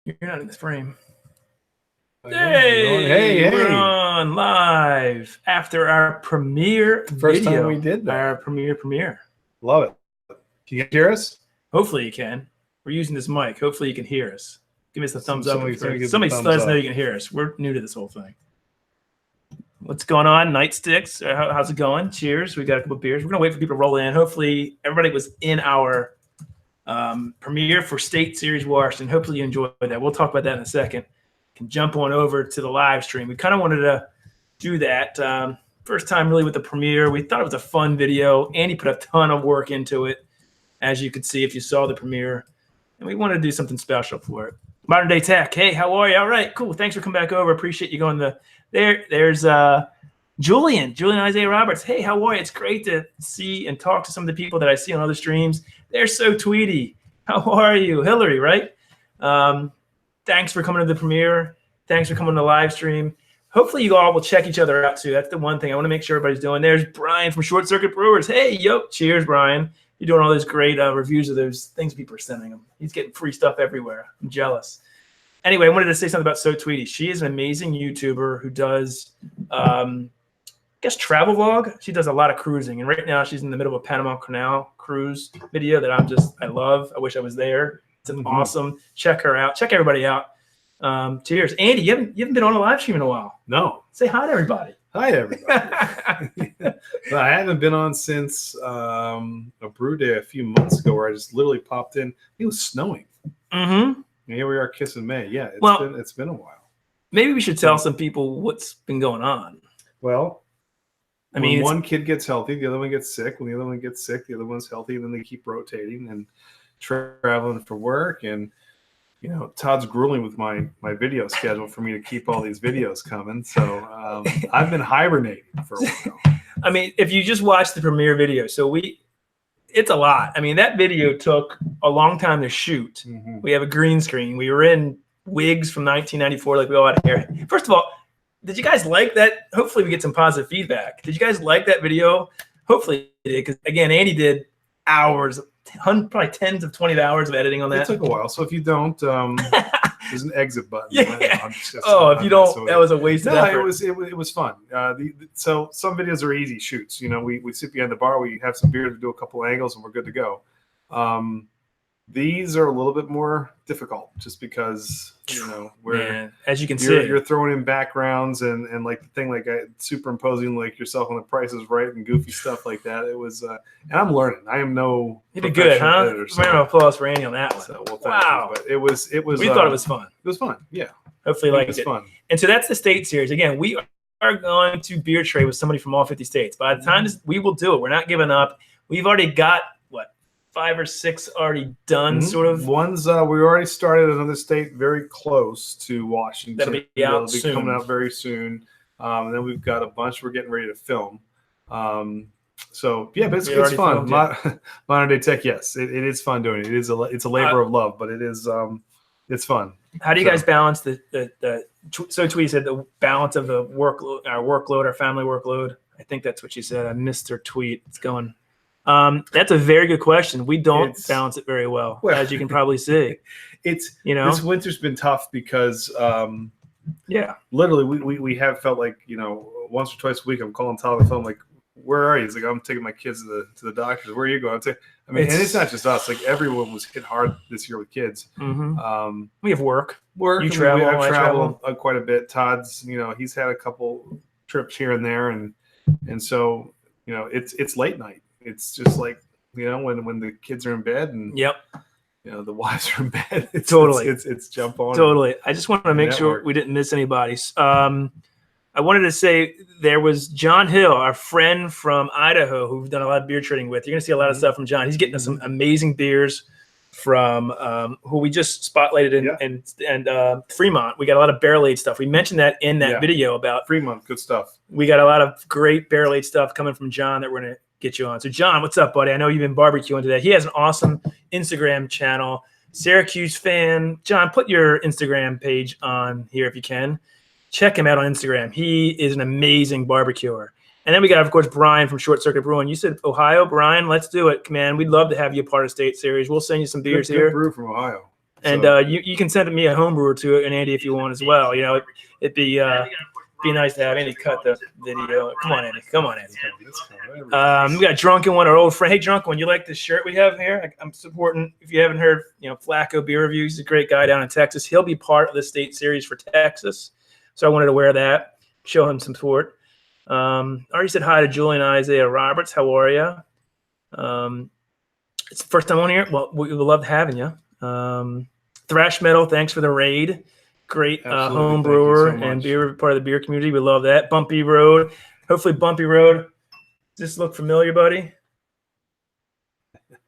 You're not in this frame. Hey, We're on live after our premiere First video. time we did that. Our premiere. Love it. Can you hear us? Hopefully you can. We're using this mic. Hopefully you can hear us. Give us the thumbs up. Somebody let us know you can hear us. We're new to this whole thing. What's going on? Nightsticks. How's it going? Cheers. We got a couple beers. We're going to wait for people to roll in. Hopefully everybody was in our premiere for State Series Washington. Hopefully you enjoyed that. We'll talk about that in a second. Can jump on over to the live stream. We kind of wanted to do that. First time really with the premiere. We thought it was a fun video. Andy put a ton of work into it, as you could see if you saw the premiere. And we wanted to do something special for it. Modern Day Tech. Hey, how are you? All right, cool. Thanks for coming back over. Appreciate you going there's Julian Isaiah Roberts. Hey, how are you? It's great to see and talk to some of the people that I see on other streams. They're so tweety. How are you? Hillary, right? Thanks for coming to the premiere. Thanks for coming to the live stream. Hopefully you all will check each other out too. That's the one thing I want to make sure everybody's doing. There's Brian from Short Circuit Brewers. Hey, yo, cheers, Brian. You're doing all those great reviews of those things people are sending him. He's getting free stuff everywhere. I'm jealous. Anyway, I wanted to say something about So Tweety. She is an amazing YouTuber who does, I guess, travel vlog. She does a lot of cruising. And right now she's in the middle of a Panama Canal cruise video that I love. I wish I was there. It's awesome. Check her out. Check everybody out. Cheers. Andy, you haven't been on a live stream in a while. No. Say hi to everybody. Hi, everybody. Well, I haven't been on since a brew day a few months ago where I just literally popped in. It was snowing. Mm-hmm. And here we are kissing May. Yeah, it's been a while. Maybe we should tell some people what's been going on. Well, I mean, when one kid gets healthy, the other one gets sick. When the other one gets sick, the other one's healthy. And then they keep rotating and traveling for work. And, you know, Todd's grueling with my video schedule for me to keep all these videos coming. So I've been hibernating for a while. I mean, if you just watch the premiere video, it's a lot. I mean, that video took a long time to shoot. Mm-hmm. We have a green screen. We were in wigs from 1994, like we all had hair. First of all, did you guys like that? Hopefully we get some positive feedback. Did you guys like that video? Hopefully you did, because again, Andy did hours, probably tens of 20 hours of editing on that. It took a while. So if you don't, there's an exit button. Yeah. If you don't, that was a waste of effort. It was fun. So some videos are easy shoots. You know, we sit behind the bar, we have some beer to do a couple angles, and we're good to go. These are a little bit more difficult just because, you know, as you can see, you're throwing in backgrounds and like the thing, like superimposing like yourself on The Price is Right and goofy stuff like that. It was, and I'm learning. I am no. You did good, huh? Round of applause for Andy on that one. So, wow. But it was. We thought it was fun. It was fun. Yeah. Hopefully, it was fun. And so that's the State Series. Again, we are going to beer trade with somebody from all 50 states. By the time we will do it, we're not giving up. We've already got 5 or 6 already done, sort of. One's we already started another state very close to Washington. That'll be out soon. Coming out very soon. And then we've got a bunch we're getting ready to film. So yeah, but it's fun. Modern Day Tech, yes, it is fun doing it. It's a labor of love, but it's fun. How do you guys balance So Tweety said the balance of the workload, our family workload? I think that's what she said. I missed her tweet. It's going. That's a very good question. We don't balance it very well, as you can probably see. This winter's been tough because literally we have felt like, you know, once or twice a week I'm calling Todd on the phone like, where are you? He's like, I'm taking my kids to the doctors. Where are you going? And it's not just us. Like everyone was hit hard this year with kids. Mm-hmm. We have work. You travel. I travel quite a bit. Todd's, you know, he's had a couple trips here and there, and so, you know, it's late night. It's just like, you know, when the kids are in bed and you know the wives are in bed. It's jump on. Totally. I just want to make sure we didn't miss anybody. I wanted to say there was John Hill, our friend from Idaho, who we've done a lot of beer trading with. You're going to see a lot of stuff from John. He's getting us some amazing beers from who we just spotlighted in Fremont. We got a lot of barrel-aged stuff. We mentioned that in that video about Fremont. Good stuff. We got a lot of great barrel-aged stuff coming from John that we're going to get you on. So John, what's up, buddy? I know you've been barbecuing today. He has an awesome Instagram channel. Syracuse fan. John, put your Instagram page on here if you can. Check him out on Instagram. He is an amazing barbecuer. And then we got, of course, Brian from Short Circuit Brewing. You said Ohio, Brian. Let's do it, man. We'd love to have you a part of State Series. We'll send you some beers here. Good brew from Ohio. And you can send me a home brewer too, and Andy, if you want as well. You know, it'd be nice to have Andy cut the video. Come on, Andy. Come on, Andy. We got Drunken One, our old friend. Hey, Drunken One, you like the shirt we have here? I'm supporting. If you haven't heard, Flacco Beer Reviews. He's a great guy down in Texas. He'll be part of the state series for Texas, so I wanted to wear that, show him some support. I already said hi to Julian Isaiah Roberts. How are you? It's the first time on here. Well, we would love having you. Thrash Metal, thanks for the raid. Great home brewer and beer part of the beer community. We love that. Bumpy Road. Hopefully, Bumpy Road. Does this look familiar, buddy?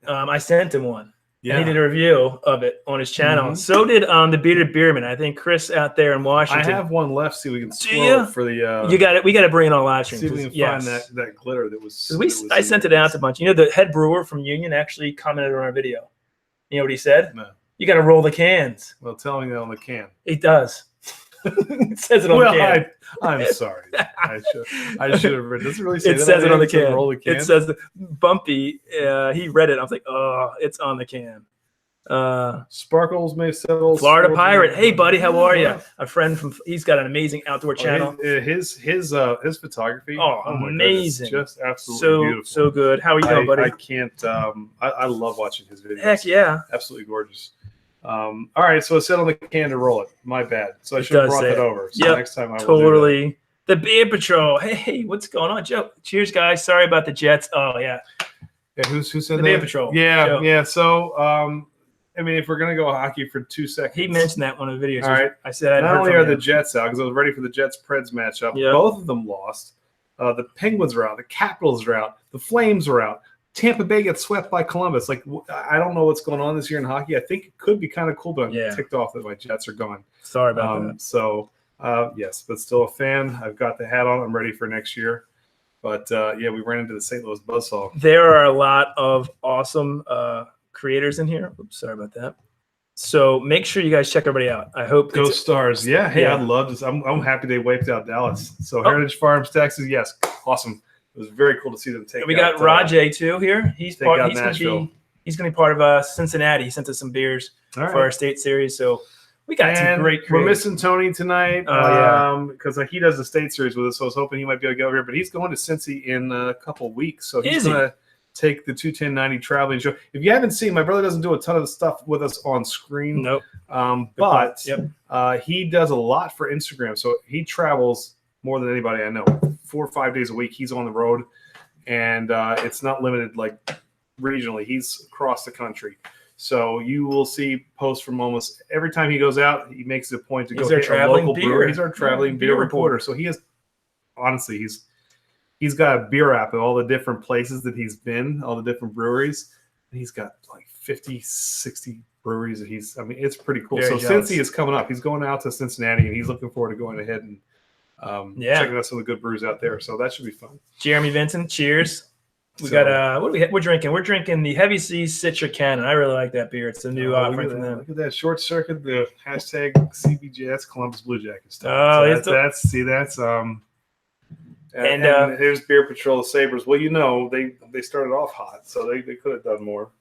I sent him one. Yeah. And he did a review of it on his channel. Mm-hmm. So did the Bearded Beerman. I think Chris out there in Washington. I have one left. See, we can swirl it for the. You got it. We got to bring it on live stream. See if we can find that glitter that was. I sent it out to a bunch. The head brewer from Union actually commented on our video. You know what he said? No. You got to roll the cans. Well, tell me that on the can. It does. It says it on the can. I'm sorry. I should have read. Does it really say it that? Says it on the can. Roll the can. It says Bumpy. He read it. I was like, oh, it's on the can. Sparkles may settle. Florida Pirate. Hey, buddy, how are you? A friend he's got an amazing outdoor channel. His photography. Oh, amazing! Just absolutely beautiful. So good. How are you doing, buddy? I can't. I love watching his videos. Heck yeah! Absolutely gorgeous. All right, so it said on the can to roll it. My bad. So I should have brought that over. So next time I will totally. Do that. The Beer Patrol. Hey, what's going on, Joe? Cheers, guys. Sorry about the Jets. Oh yeah. Yeah, who said the that? Beer Patrol. Yeah, Joe. Yeah. So I mean, if we're gonna go hockey for 2 seconds, he mentioned that one of the videos. All right. I said not only are the Jets out because I was ready for the Jets-Preds matchup. Yep. Both of them lost. The Penguins are out. The Capitals are out. The Flames are out. Tampa Bay gets swept by Columbus. Like, I don't know what's going on this year in hockey. I think it could be kind of cool, but I'm ticked off that my Jets are gone. Sorry about that. So, yes, but still a fan. I've got the hat on. I'm ready for next year. But, yeah, we ran into the St. Louis Buzzsaw. There are a lot of awesome creators in here. Oops, sorry about that. So make sure you guys check everybody out. I hope Go Stars. Yeah. Hey, I'd love this. I'm happy they wiped out Dallas. So Heritage Farms, Texas. Yes. Awesome. It was very cool to see them take. We got Rajay too here. He's going to be part of Cincinnati. He sent us some beers for our state series. So we got some great. We're missing Tony tonight because he does the state series with us. So I was hoping he might be able to get over here, but he's going to Cincy in a couple weeks. So he's going to take the 21090 traveling show. If you haven't seen, my brother doesn't do a ton of the stuff with us on screen. Nope. But he does a lot for Instagram. So he travels more than anybody I know. 4 or 5 days a week, he's on the road, and it's not limited like regionally. He's across the country, so you will see posts from almost every time he goes out. He makes it a point to go hit a local brewery. He's our traveling beer reporter. So he has, honestly, he's got a beer app of all the different places that he's been, all the different breweries, and he's got like 50, 60 breweries that it's pretty cool. So since he is coming up, he's going out to Cincinnati, and he's looking forward to going ahead and checking out some of the good brews out there. So that should be fun. Jeremy Vincent, cheers. We got we're drinking. We're drinking the Heavy Seas Citra Cannon. I really like that beer. It's a new offering from them. Look at that Short Circuit, the hashtag CBJ. That's Columbus Blue Jackets stuff. Oh, that's and here's Beer Patrol Sabres. Well, they started off hot, so they could have done more.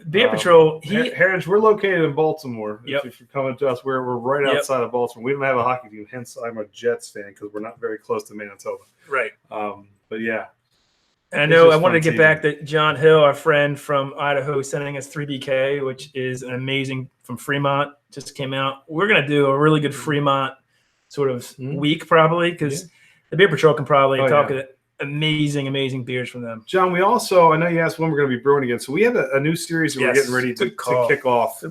Beer Patrol. Heritage, we're located in Baltimore. Yep. If you're coming to us, we're right outside of Baltimore. We don't have a hockey team, hence I'm a Jets fan because we're not very close to Manitoba. Right. But yeah. And I know I wanted to get back to John Hill, our friend from Idaho, sending us 3BK, which is an amazing from Fremont. Just came out. We're gonna do a really good Fremont sort of week probably because the Beer Patrol can probably talk amazing beers from them. John, we also, I know you asked when we're going to be brewing again. So we have a new series that we're getting ready to kick off.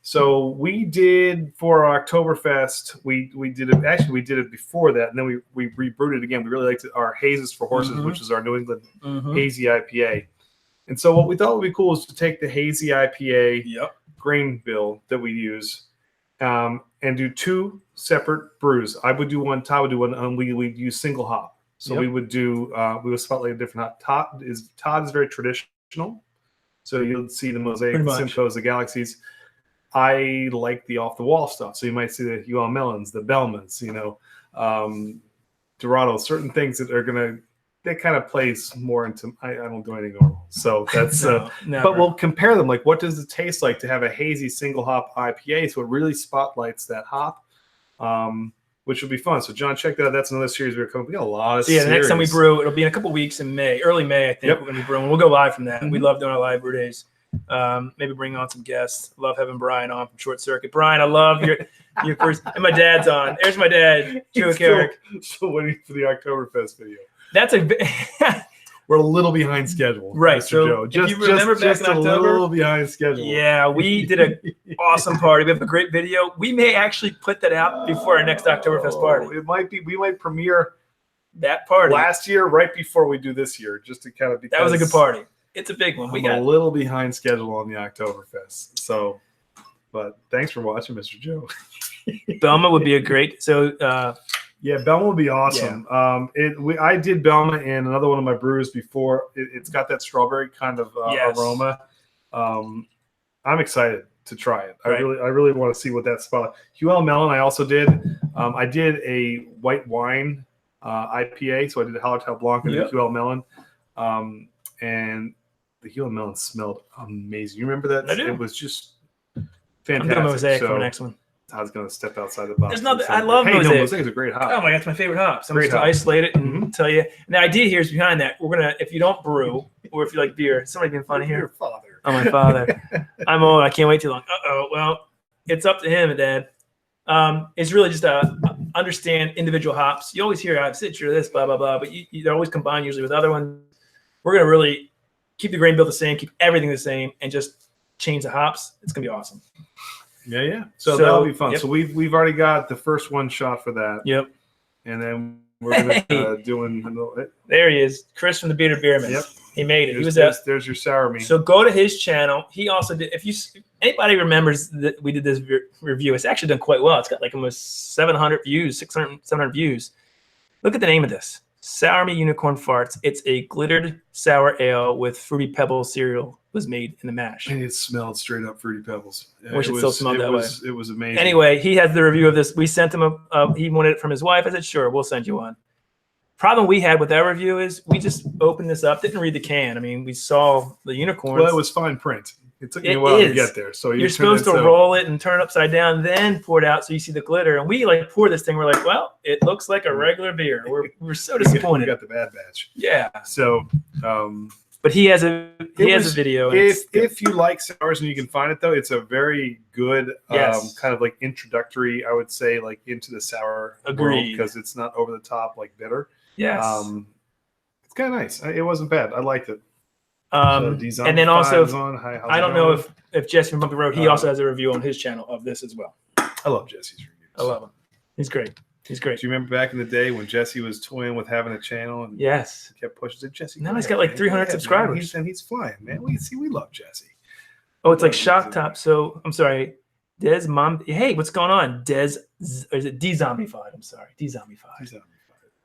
So we did for our Oktoberfest, we did it before that, and then we rebrewed it again. We really liked our Hazes for Horses, which is our New England hazy IPA. And so what we thought would be cool is to take the hazy IPA grain bill that we use and do 2 separate brews. I would do one, Todd would do one, and we'd use single hop. So we would do we would spotlight a different hop. Todd is very traditional. So you'll see the Mosaic, the Simcoes, the Galaxies. I like the off the wall stuff. So you might see the UL Melons, the Bellmans, Dorado, certain things that are gonna that kind of plays more into I don't do anything normal. So that's No, but we'll compare them. Like, what does it taste like to have a hazy single hop IPA? So it really spotlights that hop, which will be fun. So John, check that out. That's another series we're coming. We got a lot of the next time we brew, it'll be in a couple weeks in May, early May, I think. We're gonna be brewing. We'll go live from that. We love doing our live brew days. Maybe bring on some guests. Love having Brian on from Short Circuit. Brian, I love your first, and my dad's on. There's my dad, Joe Carrick. Still waiting for the Oktoberfest video. That's we're a little behind schedule, right? Mr. So Joe. if you remember back in October, a little behind schedule. Yeah, we did an awesome party. We have a great video. We may actually put that out before our next Oktoberfest party. It might be. We might premiere that party last year, right before we do this year, just to kind of. That was a good party. It's a big one. We got a little behind schedule on the Oktoberfest. So, but thanks for watching, Mr. Joe. Belma would be a great. So. Yeah, Belma would be awesome. Yeah. I did Belma in another one of my brews before. It's got that strawberry kind of aroma. I'm excited to try it. Right. I really want to see what that's about. Huel Melon, I also did. I did a white wine IPA, so I did a Hallertau Blanc and a Huel Melon. And the Huel Melon smelled amazing. You remember that? I do. It was just fantastic. I'm doing Mosaic for the next one. Todd's going to step outside the box. There's nothing. I love Mosaic. No, Mosaic is a great hop. Oh my God, it's my favorite hop. So I'm just going to isolate it and tell you. And the idea here is behind that. We're going to, if you don't brew, or if you like beer, somebody being funny here. Your father. Oh, my father. I'm old. I can't wait too long. Well, it's up to him, Dad. It's really just understand individual hops. You always hear I've Citra, this, blah, blah, blah, but they're always combined usually with other ones. We're going to really keep the grain bill the same, keep everything the same, and just change the hops. It's going to be awesome. Yeah. So that'll be fun. Yep. So we've already got the first one shot for that. Yep. And then we're gonna doing. There he is, Chris from the Bearded Beerman. Yep. He made it. There's your sour meat. So go to his channel. He also did. If anybody remembers that we did this review, it's actually done quite well. It's got like almost 700 views, 700 views. Look at the name of this. Sour Meat Unicorn Farts. It's a glittered sour ale with Fruity Pebbles cereal was made in the mash. And it smelled straight up Fruity Pebbles. Wish it still smelled that way. It was amazing. Anyway, he has the review of this. We sent him he wanted it from his wife. I said, sure, we'll send you one. Problem we had with that review is we just opened this up, didn't read the can. I mean, we saw the unicorns. Well, it was fine print. It took me a while to get there. So you're supposed to roll it and turn it upside down, then pour it out so you see the glitter. And we like pour this thing. We're like, well, it looks like a regular beer. We're so disappointed. We got the bad batch. Yeah. So, but he has a video. If you like sours and you can find it though, it's a very good kind of like introductory, I would say, like into the sour world because it's not over the top like bitter. Yes. It's kind of nice. It wasn't bad. I liked it. And then also, I don't know if Jesse from Bumpy Road, he also has a review on his channel of this as well. I love Jesse's reviews. I love him. He's great. He's great. Do you remember back in the day when Jesse was toying with having a channel and kept pushing? Said, Jesse, now he's got like 300 subscribers. He's flying, man. We love Jesse. Oh, it's like Shock Top. So I'm sorry, Des Mom. Hey, what's going on? Des, or is it D-Zombified? I'm sorry, D-Zombified.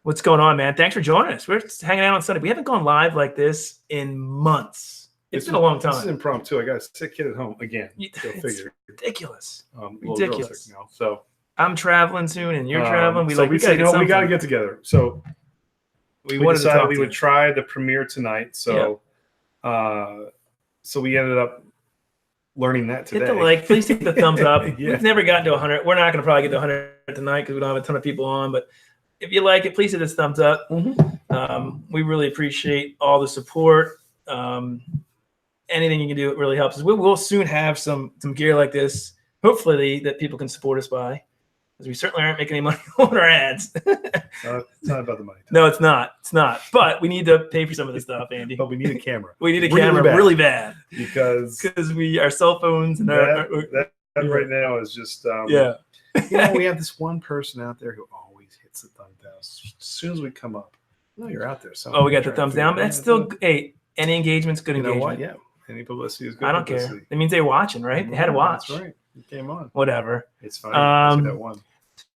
What's going on, man? Thanks for joining us. We're just hanging out on Sunday. We haven't gone live like this in months. It's been a long time. This is impromptu. I got a sick kid at home again. Go figure. Ridiculous. Ridiculous. Now, so I'm traveling soon, and you're traveling. We got to get together. So we decided we would try the premiere tonight. So, so we ended up learning that today. Hit the like. Please hit the thumbs up. We've never gotten to 100. We're not going to probably get to 100 tonight because we don't have a ton of people on, but. If you like it, please hit this thumbs up. We really appreciate all the support. Anything you can do, it really helps us. We'll soon have some gear like this, hopefully, that people can support us by, because we certainly aren't making any money on our ads. It's not about the money. No, it's not. It's not. But we need to pay for some of this stuff, Andy. But we need a camera. We need a camera really bad. Because our cell phones and that right now is just we have this one person out there who always hits the thumb down as soon as we come up. No, you're out there. We got the thumbs down, but that's still any engagement's good engagement. Yeah, any publicity is good. I don't care. It means they're watching, right? They had to watch. That's right. It came on. Whatever. It's fine. That one.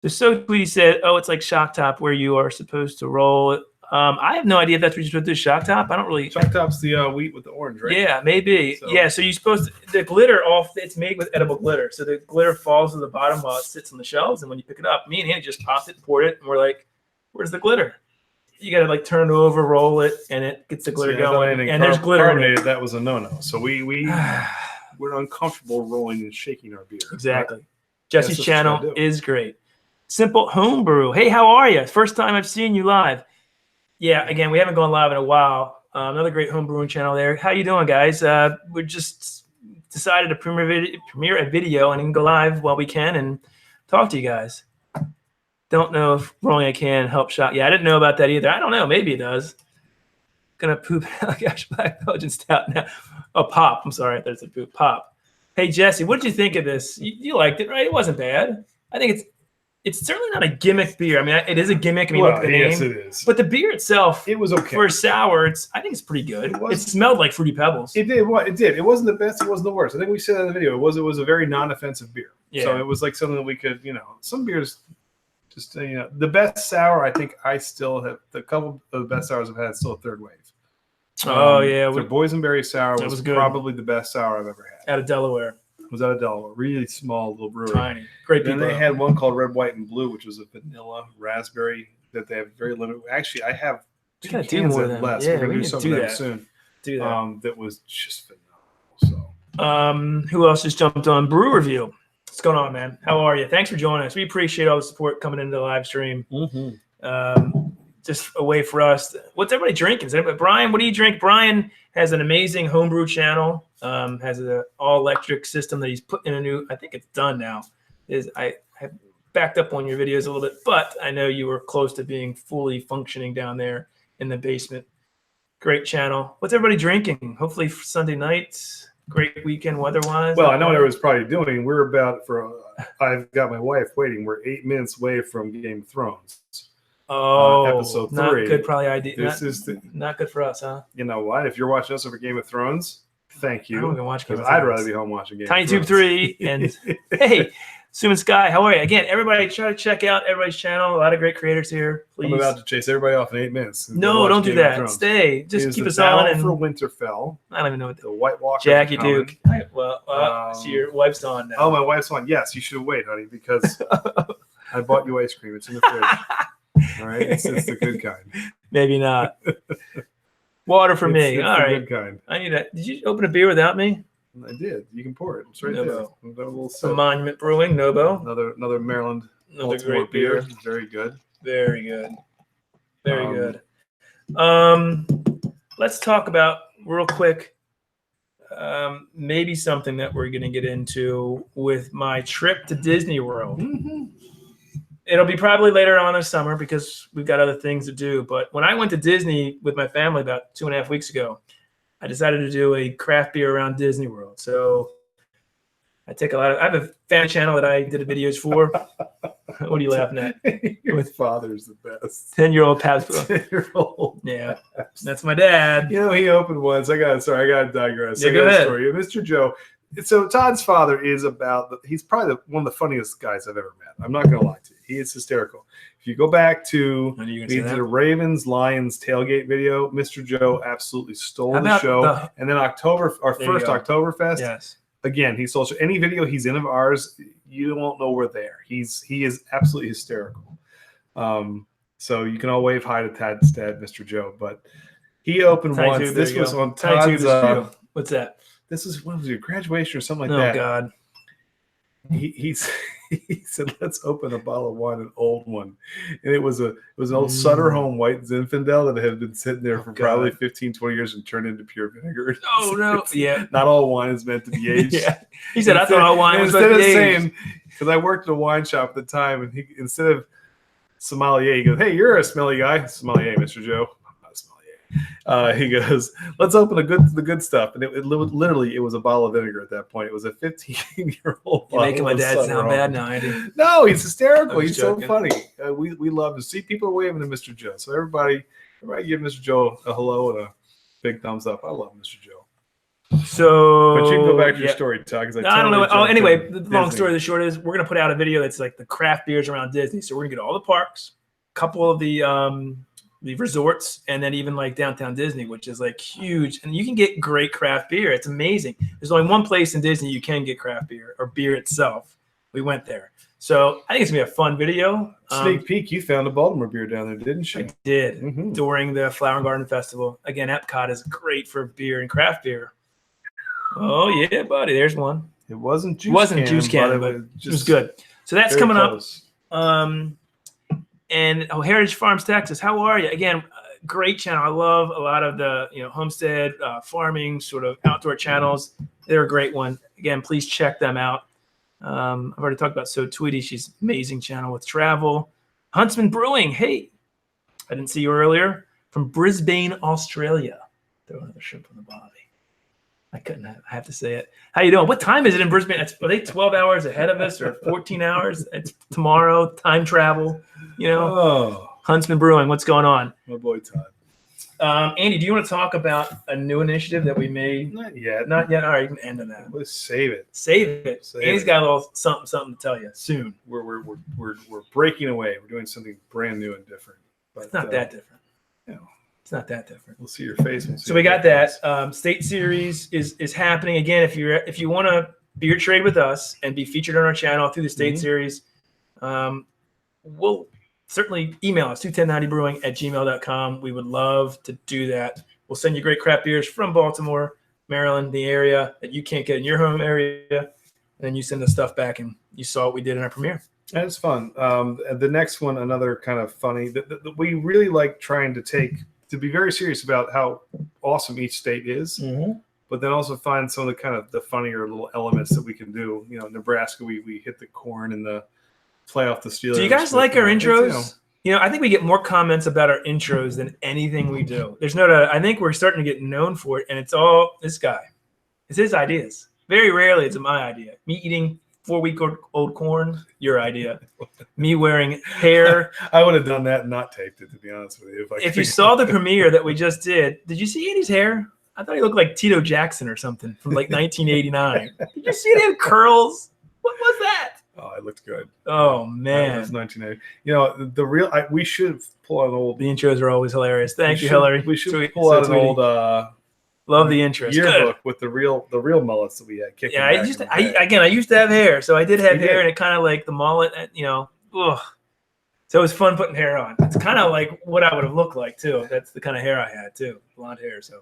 The So Tweety said, "Oh, it's like Shock Top where you are supposed to roll it." I have no idea if that's what you're supposed to do. Shock Top. I don't really. Shock Top's the wheat with the orange, right? Yeah, maybe. So you're supposed to. The glitter it's made with edible glitter, so the glitter falls to the bottom while it sits on the shelves, and when you pick it up, me and Andy just popped it, poured it, and we're like, "Where's the glitter?" you got to like turn it over, roll it, and it gets the glitter going. And there's glitter in it. That was a no-no. So we're uncomfortable rolling and shaking our beer. Exactly. Right? Jesse's channel is great. Simple Homebrew. Hey, how are you? First time I've seen you live. Yeah, again, we haven't gone live in a while. Another great homebrewing channel there. How you doing, guys? We just decided to premiere a video and then go live while we can and talk to you guys. Don't know if rolling a can helps shot. Yeah, I didn't know about that either. I don't know. Maybe it does. Gonna poop. Gosh, Black Belgian Stout now. Oh, pop. I'm sorry. There's a poop. Pop. Hey, Jesse, what did you think of this? You liked it, right? It wasn't bad. I think it's certainly not a gimmick beer. I mean, it is a gimmick. I mean, look at the name. Yes, it is. But the beer itself, it was okay. For a sour, I think it's pretty good. It smelled like Fruity Pebbles. It did. It did. It wasn't the best. It wasn't the worst. I think we said in the video. It was a very non-offensive beer. Yeah. So it was like something that we could, some beers. Just the best sour, I think I still have a couple of the best sours I've had. Still a third wave. Oh yeah, the boysenberry sour was probably the best sour I've ever had. Out of Delaware. It was out of Delaware. Really small little brewery. Tiny. Great people. Then they had one called Red, White, and Blue, which was a vanilla raspberry that they have very limited. Actually, I have 2 cans of less. Yeah, we're gonna do something that soon. Do that. That was just phenomenal. So, who else just jumped on? Brew Review. What's going on, man? How are you? Thanks for joining us. We appreciate all the support coming into the live stream. Just a way for us. What's everybody drinking? Brian, what do you drink? Brian has an amazing homebrew channel. Has an all-electric system that he's put in a new. I think it's done now. I have backed up on your videos a little bit, but I know you were close to being fully functioning down there in the basement. Great channel. What's everybody drinking? Hopefully Sunday night. Great weekend weather-wise. Well, I know what everyone's probably doing. I've got my wife waiting. We're 8 minutes away from Game of Thrones. Episode 3. Not good, probably idea. Not good for us, huh? You know what? If you're watching us over Game of Thrones, thank you. I'm gonna watch Game of Thrones. I'd rather be home watching Game of Thrones. TinyTube 3 and hey, Suman Sky, how are you? Again, everybody try to check out everybody's channel. A lot of great creators here. Please. I'm about to chase everybody off in 8 minutes. No, don't do that. Stay. Just keep us on. And for Winterfell. I don't even know what the White Walker. Jackie Duke. So your wife's on now. Oh, my wife's on. Yes, you should wait, honey, because I bought you ice cream. It's in the fridge. All right, it's the good kind. Maybe not. Water for me. It's all the right. Good kind. I need that. Did you open a beer without me? I did. You can pour it. It's right Nobo. there. Some Monument Brewing, Nobo. Another Maryland. Another great beer. Very good. Very good. Very good. Let's talk about real quick. Maybe something that we're going to get into with my trip to Disney World. Mm-hmm. It'll be probably later on this summer because we've got other things to do. But when I went to Disney with my family about 2.5 weeks ago, I decided to do a craft beer around Disney World. So I have a fan channel that I did videos for. What are you laughing at? Your father's the best. 10-year-old Pabst. 10-year-old. Yeah. That's my dad. He opened once. I got to digress. Yeah, go ahead. Story. Mr. Joe. So Todd's father is he's probably one of the funniest guys I've ever met. I'm not going to lie to you. He is hysterical. If you go back to we did a Ravens Lions tailgate video, Mr. Joe absolutely stole the show. And then our first Oktoberfest. Yes. Again, he stole any video he's in of ours. You won't know we're there. He is absolutely hysterical. So you can all wave hi to Tad, Mr. Joe. But he opened once. This was on Todd's. What's that? This is what was your graduation or something like that. Oh God. He said, let's open a bottle of wine, an old one. And it was an old Sutter Home White Zinfandel that had been sitting there for probably 15, 20 years and turned into pure vinegar. Oh, no. Yeah. Not all wine is meant to be aged. Yeah. He said, I thought all wine was meant to be aged. Because I worked at a wine shop at the time, and instead of sommelier, he goes, hey, you're a smelly guy. Sommelier, Mr. Joe. He goes, let's open the good stuff. And it literally was a bottle of vinegar at that point. It was a 15-year-old You're making my dad sound bad now, Andy. No, he's hysterical. He's joking. So funny. We love to see people waving to Mr. Joe. So everybody give Mr. Joe a hello and a big thumbs up. I love Mr. Joe. So, but you can go back to your story, Todd. I don't know. Oh, anyway, the long story of the short is we're going to put out a video that's like the craft beers around Disney. So we're going to get all the parks, a couple of the resorts, and then even like downtown Disney, which is like huge. And you can get great craft beer. It's amazing. There's only one place in Disney you can get craft beer or beer itself. we went there. So I think it's going to be a fun video. Sneak peek, you found a Baltimore beer down there, didn't you? I did during the Flower and Garden Festival. Again, Epcot is great for beer and craft beer. Oh, yeah, buddy. There's one. It wasn't juice cannon, but it was good. So that's coming close up. And Heritage Farms, Texas. How are you? Again, great channel. I love a lot of the homestead farming sort of outdoor channels. They're a great one. Again, please check them out. I've already talked about So Tweety. She's an amazing channel with travel. Huntsman Brewing. Hey, I didn't see you earlier. From Brisbane, Australia. Throw another shrimp on the bobby. I couldn't. I have to say it. How you doing? What time is it in Brisbane? Are they 12 hours ahead of us or 14 hours? It's tomorrow. Time travel. Oh. Huntsman Brewing. What's going on? My boy Todd. Andy, do you want to talk about a new initiative that we made? Not yet. Not yet. All right, you can end on that. Let's save it. Save it. Andy's got a little something to tell you soon. We're breaking away. We're doing something brand new and different. But it's not that different. It's not that different. We'll see your face. So we got that. State Series is happening again. If you want to beer trade with us and be featured on our channel through the State Series, we'll certainly email us 2TEN90brewing@gmail.com. We would love to do that. We'll send you great craft beers from Baltimore, Maryland, the area that you can't get in your home area. And then you send us stuff back, and you saw what we did in our premiere. That's fun. The next one, another kind of funny. We really like trying to be very serious about how awesome each state is, but then also find some of the funnier little elements that we can do. Nebraska, we hit the corn and the playoff the Steelers. Do you guys like our intros? I think we get more comments about our intros than anything we do. There's no doubt. I think we're starting to get known for it, and it's all this guy. It's his ideas. Very rarely it's my idea. Me eating 4-week-old corn, your idea. Me wearing hair. I would have done that and not taped it, to be honest with you. If you saw the premiere that we just did you see Andy's hair? I thought he looked like Tito Jackson or something from like 1989. Did you see he had curls? What was that? Oh, it looked good. Oh, man. That was 1980. We should pull out an old. The intros are always hilarious. Thank you, Hillary. We should pull out an old. Love the intros. Yearbook with the real mullets that we had. Yeah, I used to have hair, so I did have hair, and it kind of like the mullet, ugh. So it was fun putting hair on. It's kind of like what I would have looked like too. That's the kind of hair I had too, blonde hair. So,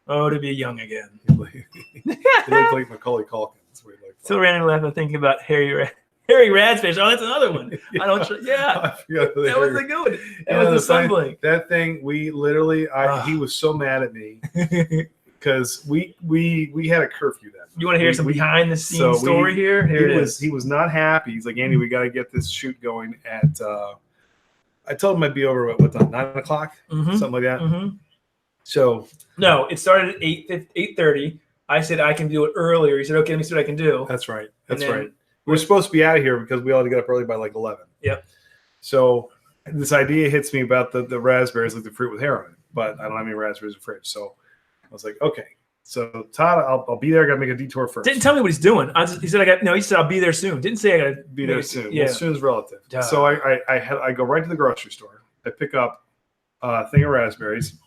to be young again. You look like Macaulay Culkin. That's what he looked like. Still randomly left thinking about Harry Radsfish. Oh, that's another one. I don't. Yeah, that was a good one. That was the sunblink. That thing, we literally, he was so mad at me because we had a curfew then. You want to hear some behind the scenes story here? Here it is. He was not happy. He's like, Andy, we got to get this shoot going at. I told him I'd be over at what time? 9 o'clock, something like that. So no, it started at 8:30. I said I can do it earlier. He said, okay, let me see what I can do. That's right. That's right. We were supposed to be out of here because we all had to get up early by like 11. Yep. So this idea hits me about the raspberries, like the fruit with hair on it, but I don't have any raspberries in the fridge. So I was like, okay. So Todd, I'll be there. I got to make a detour first. Didn't tell me what he's doing. He said he said I'll be there soon. Didn't say I got to be there soon. Yeah. Well, soon is relative. Duh. So I go right to the grocery store. I pick up a thing of raspberries.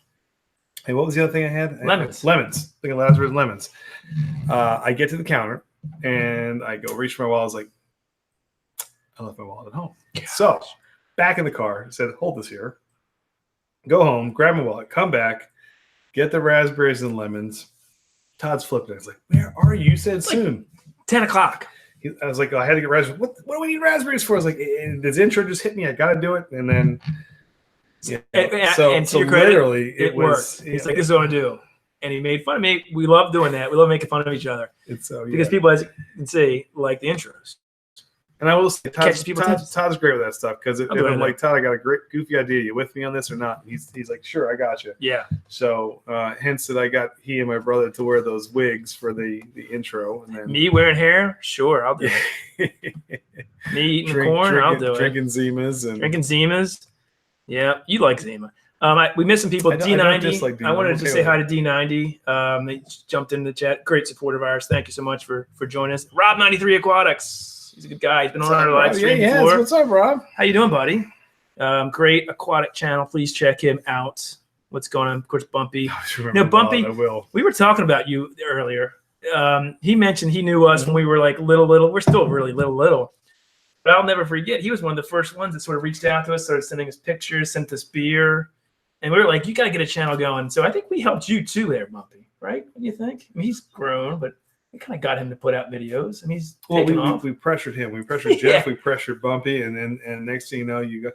Hey, what was the other thing I had? Lemons. Thing of raspberries and lemons. I get to the counter. And I go reach for my wallet. I was like, I left my wallet at home. Gosh. So back in the car, I said, hold this here. Go home, grab my wallet, come back, get the raspberries and lemons. Todd's flipping it. I was like, where are you? You said soon. 10 o'clock. I was like, I had to get raspberries. What do we need raspberries for? I was like, this intro just hit me. I got to do it. And then, and to your credit, literally, it worked. He's like, this is what I do. And he made fun of me. We love doing that. We love making fun of each other. Because people, as you can see, like the intros. And I will say, Todd's great with that stuff because I'm like, Todd, I got a great goofy idea. You with me on this or not? He's like, sure, I got you. Yeah. So hence that I got he and my brother to wear those wigs for the intro. And then me wearing hair? Sure, I'll do it. Me eating corn? I'll do it. Drinking Zimas. Yeah, you like Zima. We missed some people. D90. I wanted to say hi to D90. They jumped into the chat. Great support of ours. Thank you so much for joining us. Rob93 Aquatics. He's a good guy. He's been on our live stream before. What's up, Rob? How you doing, buddy? Great aquatic channel. Please check him out. What's going on? Of course, Bumpy. Bumpy. I will. We were talking about you earlier. he mentioned he knew us when we were like little. We're still really little. But I'll never forget, he was one of the first ones that sort of reached out to us, started sending us pictures, sent us beer. And we were like, you got to get a channel going. So I think we helped you too there, Bumpy, right? What do you think? I mean, he's grown, but we kind of got him to put out videos. I mean, he's we pressured him. We pressured Jeff. We pressured Bumpy. And next thing you know, you go.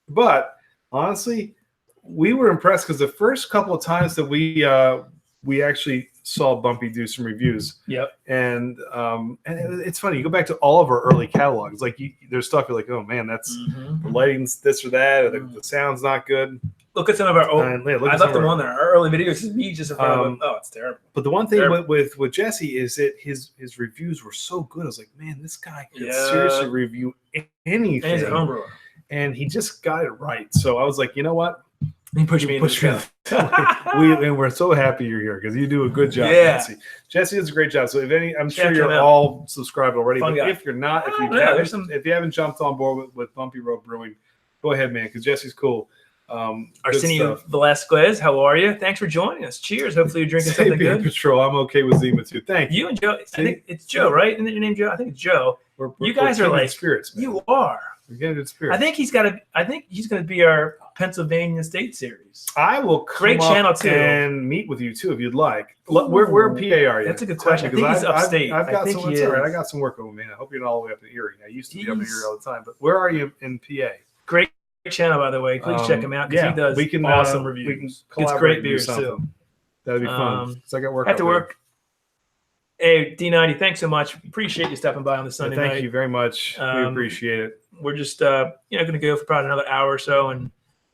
But honestly, we were impressed because the first couple of times that we actually saw Bumpy do some reviews. Yep. And it's funny. You go back to all of our early catalogs. Like there's stuff you're like, oh man, that's the lighting's this or that, or the sound's not good. Look at some of our old. I left them on there. Our early videos is me just in front of them. Oh, it's terrible. But the one thing with Jesse is that his reviews were so good. I was like, man, this guy could seriously review anything. And he's a homebrewer. And he just got it right. So I was like, you know what? He pushed me into and we're so happy you're here because you do a good job, Jesse. Jesse does a great job. So I'm sure you're all subscribed already. But if you're not, if you haven't jumped on board with Bumpy Road Brewing, go ahead, man, because Jesse's cool. Arsenio Velasquez, how are you? Thanks for joining us. Cheers. Hopefully you're drinking something good. Patrol. I'm okay with Zima too. Thank you. You and Joe. I think it's Joe, right? Isn't your name Joe? I think it's Joe. You guys are like spirits. Man. You are. We're getting good spirits. I think he's going to be our Pennsylvania State Series. I will come channel too and meet with you too if you'd like. Where PA are you? That's a good question. I think he's upstate. I've got some. All right. I got some work over, man. I hope you're not all the way up in Erie. I used to be up in Erie all the time, but where are you in PA? Great channel, by the way. Please check him out because he does awesome reviews. Gets great beers too. That'd be fun. So I got work. I have to work. Hey, D90, thanks so much. Appreciate you stopping by on the Sunday night. Thank you very much. We appreciate it. We're just going to go for probably another hour or so and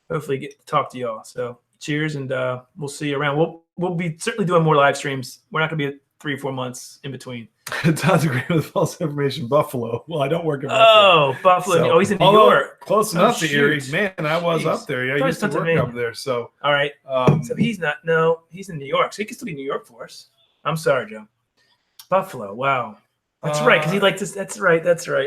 hopefully get to talk to y'all. So cheers, and we'll see you around. We'll be certainly doing more live streams. We're not going to be 3 or 4 months in between. Todd's agreeing with false information. Buffalo. Well, I don't work in Buffalo. Oh, Buffalo. So, he's in New York. Close enough to Erie. Man, I was up there. Yeah, I used to work up there. So all right. So he's not. No, he's in New York. So he can still be in New York for us. I'm sorry, Joe. Buffalo. Wow. That's right. Because he liked this. That's right.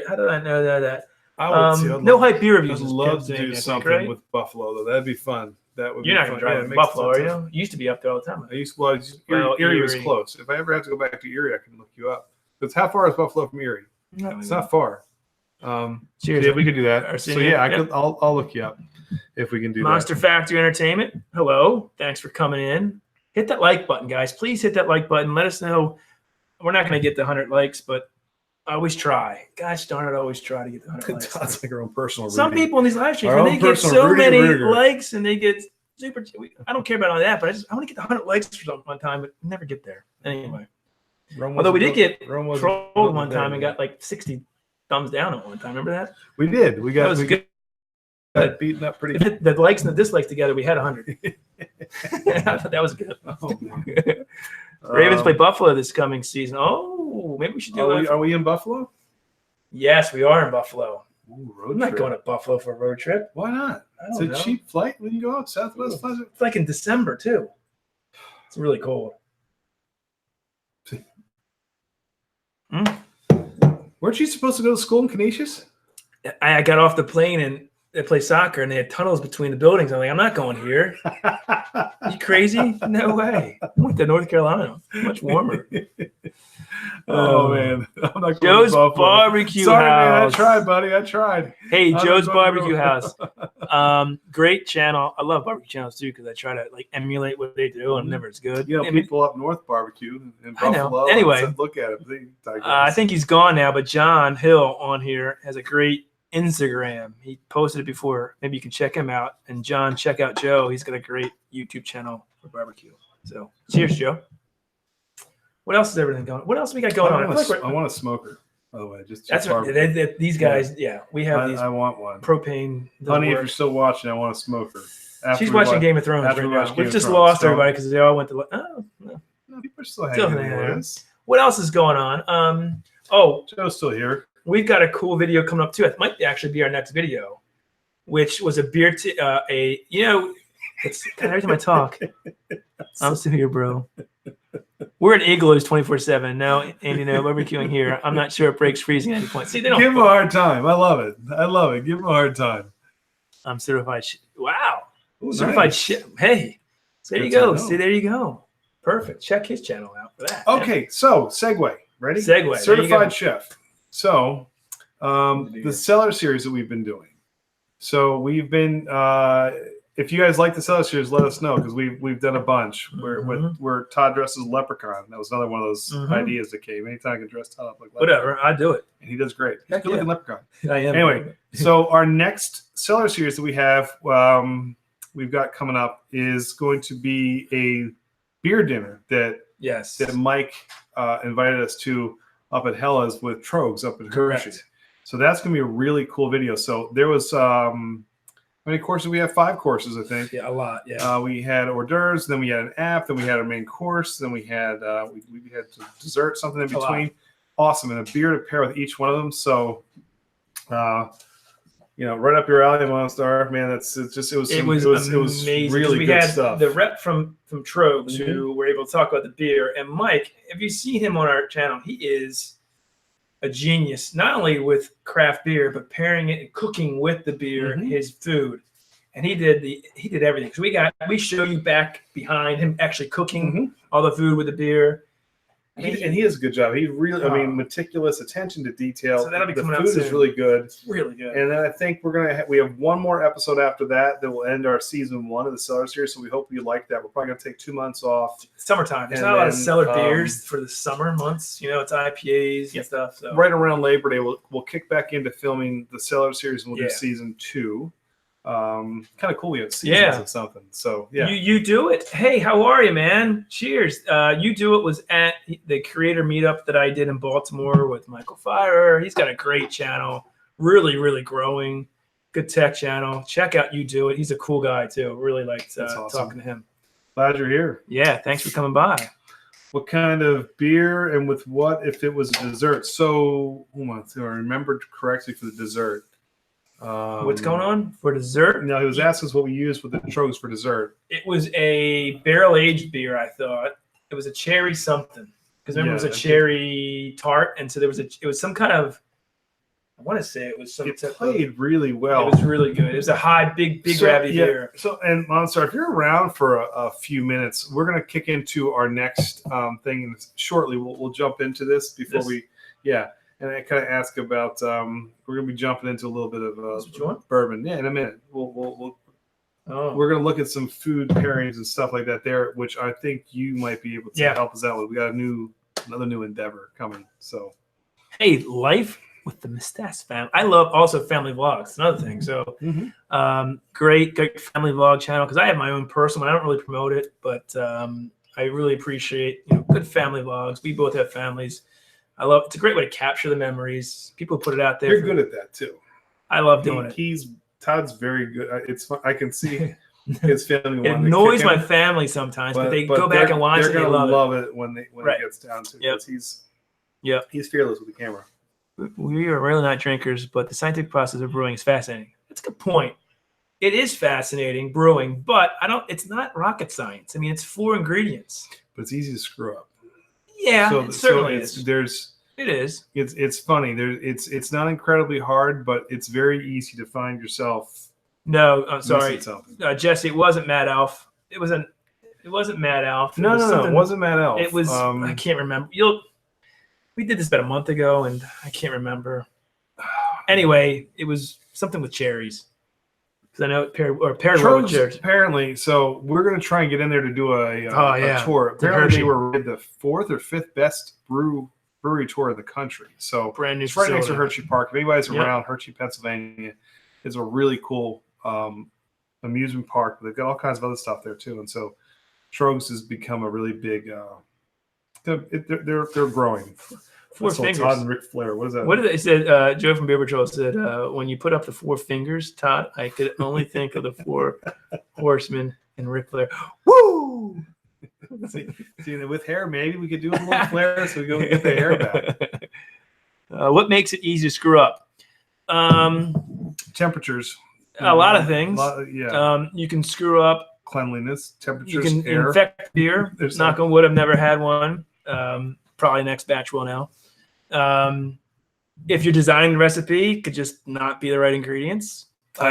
How did I know that? I would no hype beer reviews. I'd love to do something with Buffalo, though. That'd be fun. That would. You're not going to drive to Buffalo, are you? You used to be up there all the time. Erie was close. If I ever have to go back to Erie, I can look you up. Because how far is Buffalo from Erie? It's not far. Cheers. Yeah, we could do that. So yeah, I'll look you up if we can do Monster that. Factory Entertainment. Hello. Thanks for coming in. Hit that like button, guys. Please hit that like button. Let us know. We're not going to get the 100 likes, but I always try. Gosh darn it, I always try to get the 100 likes. That's like our own personal Some people in these live streams, when they get so many likes and they get super – I don't care about all that, but I want to get the 100 likes for something one time, but never get there. Anyway. Although we did get trolled one time and got like 60 thumbs down at one time. Remember that? We did. We got beaten up pretty good. The likes and the dislikes together, we had 100. I thought that was good. Oh, Ravens play Buffalo this coming season. Oh, maybe we should do it. Are we in Buffalo? Yes, we are in Buffalo. Ooh, I'm not going to Buffalo for a road trip. Why not? It's a cheap flight. We can go up Southwest Pleasant. It's like in December, too. It's really cold. Weren't you supposed to go to school in Canisius? I got off the plane and they play soccer and they had tunnels between the buildings. I'm like, I'm not going here. You crazy? No way. I went to North Carolina. Much warmer. Oh man. I'm not Joe's Barbecue Sorry, House. Man, I tried, buddy. I tried. Hey, Joe's Barbecue House. Great channel. I love barbecue channels too because I try to like emulate what they do and never it's good. You know, people up north barbecue in Buffalo. Anyway, look at him. I think he's gone now, but John Hill on here has a great Instagram. He posted it before. Maybe you can check him out. And John, check out Joe. He's got a great YouTube channel for barbecue. So cheers, Joe. What else is everything going? What else we got going on? I want a smoker, by the way. That's what these guys. Yeah, we have these. I want one. Propane. Honey, if you're still watching, I want a smoker. She's watching Game of Thrones right now. We've just lost everybody because they all went to. Oh no, people are still hanging. What else is going on? Joe's still here. We've got a cool video coming up too. It might actually be our next video, which was a beer. It's every time I talk, I'm still here, bro. We're at Igloos 24/7 now, and barbecuing here. I'm not sure it breaks freezing at any point. See, they don't give him a hard time. I love it. Give him a hard time. I'm certified. Wow, certified. Nice. Hey, there you go. See, there you go. Perfect. Check his channel out. for that. Okay, so segue. Ready? Segue. Certified chef. So the Cellar series that we've been doing. So we've been if you guys like the Cellar series, let us know because we've done a bunch where Todd dresses Leprechaun. That was another one of those ideas that came. Anytime I can dress Todd up like Leprechaun. Whatever, I do it. And he does great. He's a good looking Leprechaun. I am. Anyway, so our next Cellar series that we have we've got coming up is going to be a beer dinner that Mike invited us to up at Hella's with Trogs up at Hershey. So that's going to be a really cool video. So there was how many courses we have? 5 courses, I think. Yeah, a lot. Yeah. We had hors d'oeuvres, then we had an app, then we had our main course, then we had we had dessert, something in between. Awesome, and a beer to pair with each one of them. So, right up your alley, Monstar. Man, it was amazing. Really we good had stuff. The rep from Trogs who were able to talk about the beer, and Mike. If you see him on our channel, he is a genius, not only with craft beer, but pairing it and cooking with the beer, his food. And he did everything. So we show you back behind him actually cooking all the food with the beer. And he does a good job. He really, meticulous attention to detail. So that'll be coming out soon. The food is really good. It's really good. And then I think we have one more episode after that will end our season 1 of the Cellar series. So we hope you like that. We're probably going to take 2 months off. Summertime. There's not a lot of cellar beers for the summer months. It's IPAs and stuff. So. Right around Labor Day, we'll kick back into filming the Cellar series and we'll do season 2. Kind of cool. We have seasons of something. So you do it. Hey, how are you, man? Cheers. You do it was at the creator meetup that I did in Baltimore with Michael Fire. He's got a great channel, really, really growing. Good tech channel. Check out You Do It. He's a cool guy too. Really liked talking to him. Glad you're here. Yeah, thanks for coming by. What kind of beer and with what if it was a dessert? So I remembered correctly for the dessert. What's going on for dessert? No, he was asking us what we used with the Trogs for dessert. It was a barrel-aged beer, I thought. It was a cherry something. Because remember, it was a cherry tart, and so it was some kind of, I want to say it was some. It played really well. It was really good. It was a high, big gravity beer. So, and Monstar, if you're around for a few minutes, we're going to kick into our next thing shortly. We'll jump into this before And I kind of ask about. We're going to be jumping into a little bit of bourbon. Yeah, in a minute. We're going to look at some food pairings and stuff like that there, which I think you might be able to help us out with. We got another new endeavor coming. So, hey, life with the Mustache family. I love also family vlogs. It's another thing. So, great family vlog channel because I have my own personal. I don't really promote it, but I really appreciate good family vlogs. We both have families. It's a great way to capture the memories. People put it out there. You're good at that too. I love doing it. Todd's very good. It's fun. I can see his family. It annoys my family sometimes, but they go back and watch it. They love it when it gets down to it. He's fearless with the camera. We are really not drinkers, but the scientific process of brewing is fascinating. That's a good point. It is fascinating brewing, but it's not rocket science. I mean, it's 4 ingredients. But it's easy to screw up. Yeah, it certainly is. It is. It's funny. It's not incredibly hard, but it's very easy to find yourself. No, I'm sorry, Jesse. It wasn't Mad Elf. It wasn't Mad Elf. No, it wasn't Mad Elf. It was. I can't remember. We did this about a month ago, and I can't remember. Anyway, it was something with cherries. Because I know it paired with cherries. Apparently, so we're going to try and get in there to do a tour. Apparently, they were the 4th or 5th best brewery tour in the country. So brand new. It's right next to Hershey Park. If anybody's around Hershey, Pennsylvania, it's a really cool amusement park. They've got all kinds of other stuff there too. And so Trogs has become a really big. They're growing. 4 fingers. Todd and Ric Flair. What is that? What did they said? Joe from Beer Patrol said, when you put up the 4 fingers, Todd, I could only think of the 4 horsemen and Ric Flair. Woo! See, with hair, maybe we could do a little Flair so we go get the hair back. What makes it easy to screw up? Temperatures. A lot of things. You can screw up cleanliness, temperatures, you can air. infect beer. Knock on wood, I've never had one. Probably next batch will now. If you're designing the recipe, it could just not be the right ingredients. I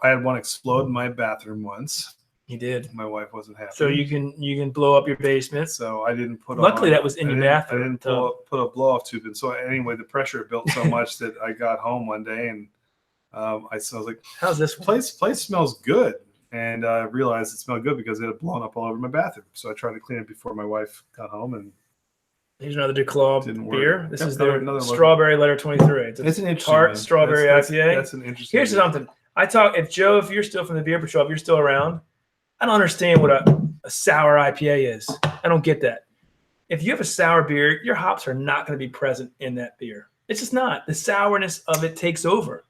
had one explode in my bathroom once. You did. My wife wasn't happy. So you can blow up your basement. So I didn't put. Luckily, that was in your bathroom. I didn't put a blow off tube in. So anyway, the pressure built so much that I got home one day and I was like, "How's this place smells good?" And I realized it smelled good because it had blown up all over my bathroom. So I tried to clean it before my wife got home. And here's another DeClaw beer. Work. This is their Strawberry Letter 23. It's an interesting tart strawberry IPA. That's an interesting. Here's something. If you're still from the Beer Patrol, if you're still around, I don't understand what a sour IPA is. I don't get that. If you have a sour beer, your hops are not going to be present in that beer. It's just not. The sourness of it takes over.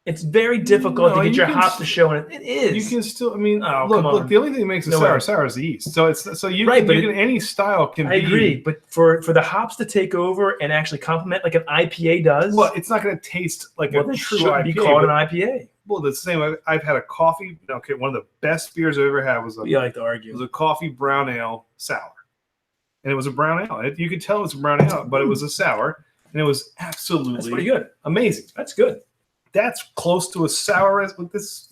It's very difficult to get your hops to show in it. It is. You can still. I mean, look. The only thing that makes it sour is the yeast. So any style can. I agree, but for the hops to take over and actually complement like an IPA does. Well, it's not going to taste like a true IPA. Be called an IPA. Well, the same. I've had a coffee. Okay, one of the best beers I've ever had was you like to argue. It was a coffee brown ale sour, and it was a brown ale. You could tell it was a brown ale, but it was a sour, and it was absolutely that's pretty good, amazing. That's good. That's close to as sour as with this.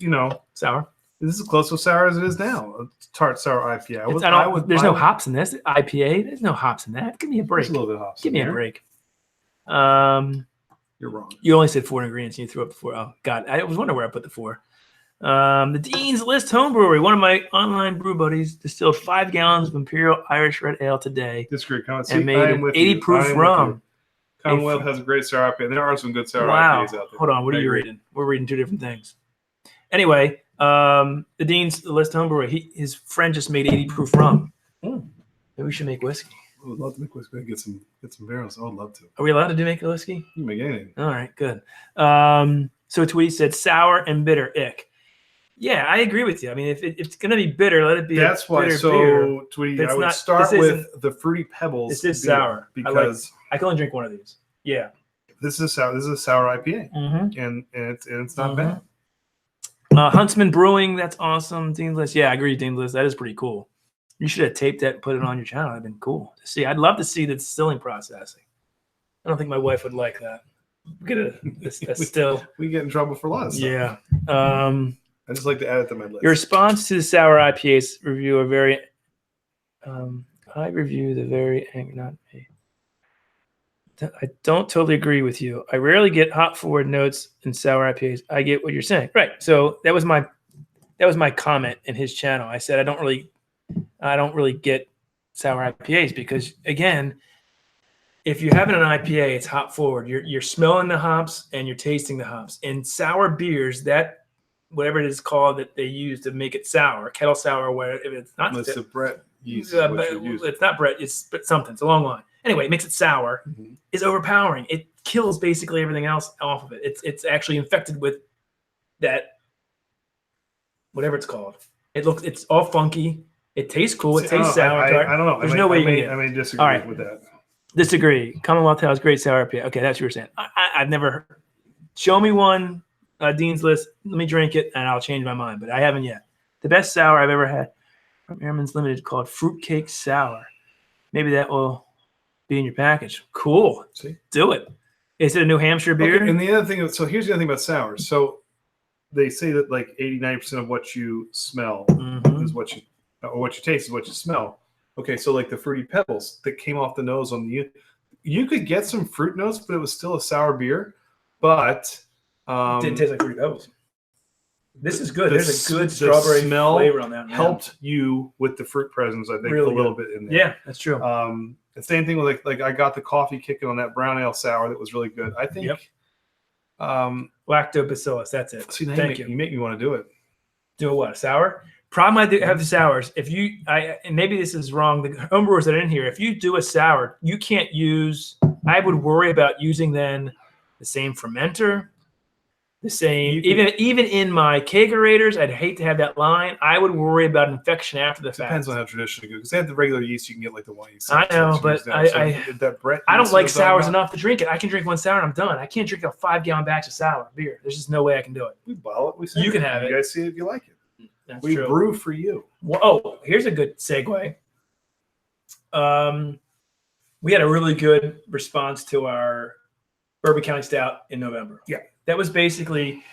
Sour. This is close to as sour as it is now. A tart sour IPA. There's no hops in this IPA. There's no hops in that. Give me a break. There's a little bit of hops. Give me a break. You're wrong. You only said 4 ingredients and you threw up the 4. Oh, God. I was wondering where I put the 4. The Dean's List Home Brewery, one of my online brew buddies, distilled 5 gallons of Imperial Irish Red Ale today. Disagree. And made an 80 proof rum. Commonwealth has a great sour IPA. There are some good sour IPAs out there. Hold on. What are you reading? We're reading 2 different things. Anyway, the Dean's List Home Brewery, his friend just made 80 proof rum. Maybe we should make whiskey. I would love to make whiskey. Get some barrels. I would love to. Are we allowed to make a whiskey? You can make anything. All right, good. So Tweety said sour and bitter, ick. Yeah, I agree with you. I mean, if it's going to be bitter, let it be. That's why. So beer. Tweety, I would start with the Fruity Pebbles. This is sour because I can only drink one of these. Yeah. This is sour. This is a sour IPA, and it's not bad. Huntsman Brewing, that's awesome. Dean's List, yeah, I agree. Dean's List, that is pretty cool. You should have taped that and put it on your channel. That'd been cool to see. I'd love to see the distilling processing. I don't think my wife would like that. Get a still. We get in trouble for a lot of stuff. Yeah. I just like to add it to my list. Your response to the sour IPAs review are very. I review the very angry, not me. I don't totally agree with you. I rarely get hop forward notes in sour IPAs. I get what you're saying. Right. So that was my comment in his channel. I said I don't really get sour IPAs because again, if you're having an IPA, it's hop forward. You're smelling the hops and you're tasting the hops. In sour beers, that whatever it is called that they use to make it sour, kettle sour, where if it's not it's a Brett yeast. It's not Brett, it's something. It's a long line. Anyway, it makes it sour. Is overpowering. It kills basically everything else off of it. It's actually infected with that whatever it's called. It's all funky. It tastes cool. It tastes sour. I don't know. There's no way you can get it. I may disagree with that. Disagree. Commonwealth has great sour IPA. Okay, that's what you're saying. I've never. Show me one. Dean's List. Let me drink it, and I'll change my mind. But I haven't yet. The best sour I've ever had from Airman's Limited called Fruitcake Sour. Maybe that will be in your package. Cool. See? Do it. Is it a New Hampshire beer? Okay, and the other thing. So here's the other thing about sours. So they say that like 89% of what you smell is what you taste is what you smell. Okay, so like the Fruity Pebbles that came off the nose on you could get some fruit notes, but it was still a sour beer. But it didn't taste like Fruity Pebbles. This is good. There's a good strawberry flavor on that. Helped you with the fruit presence, I think, really a little bit in there. Yeah, that's true. The same thing with like I got the coffee kicking on that brown ale sour that was really good. I think. Yep. Lactobacillus. That's it. See, Thank you. You make me want to do it. Do a what? Sour? Problem I do have the sours. And maybe this is wrong. The homebrewers that are in here, if you do a sour, you can't use. I would worry about using then the same fermenter, the same. Even in my kegerators, I'd hate to have that line. I would worry about infection after the fact. Depends on how traditional you go. Because they have the regular yeast, you can get like the white yeast. I know, but I don't like sours enough to drink it. I can drink one sour and I'm done. I can't drink a 5-gallon batch of sour beer. There's just no way I can do it. We bottle it. You can have it. You guys see it if you like it. That's we true. Brew for you. Well, here's a good segue. We had a really good response to our Bourbon County Stout in November. Yeah. That was basically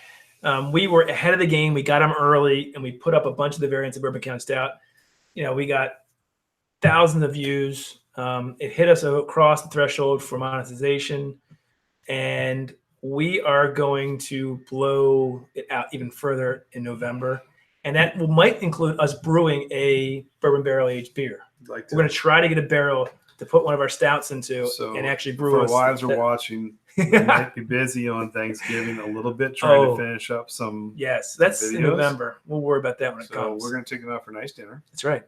We were ahead of the game. We got them early, and we put up a bunch of the variants of Bourbon County Stout. We got thousands of views. It hit us across the threshold for monetization, and we are going to blow it out even further in November. And that might include us brewing a bourbon barrel aged beer. We're going to try to get a barrel to put one of our stouts into and actually brew. For wives are watching, we might be busy on Thanksgiving a little bit trying to finish up some. Yes, that's in November. We'll worry about that when it comes. So we're going to take them out for a nice dinner. That's right.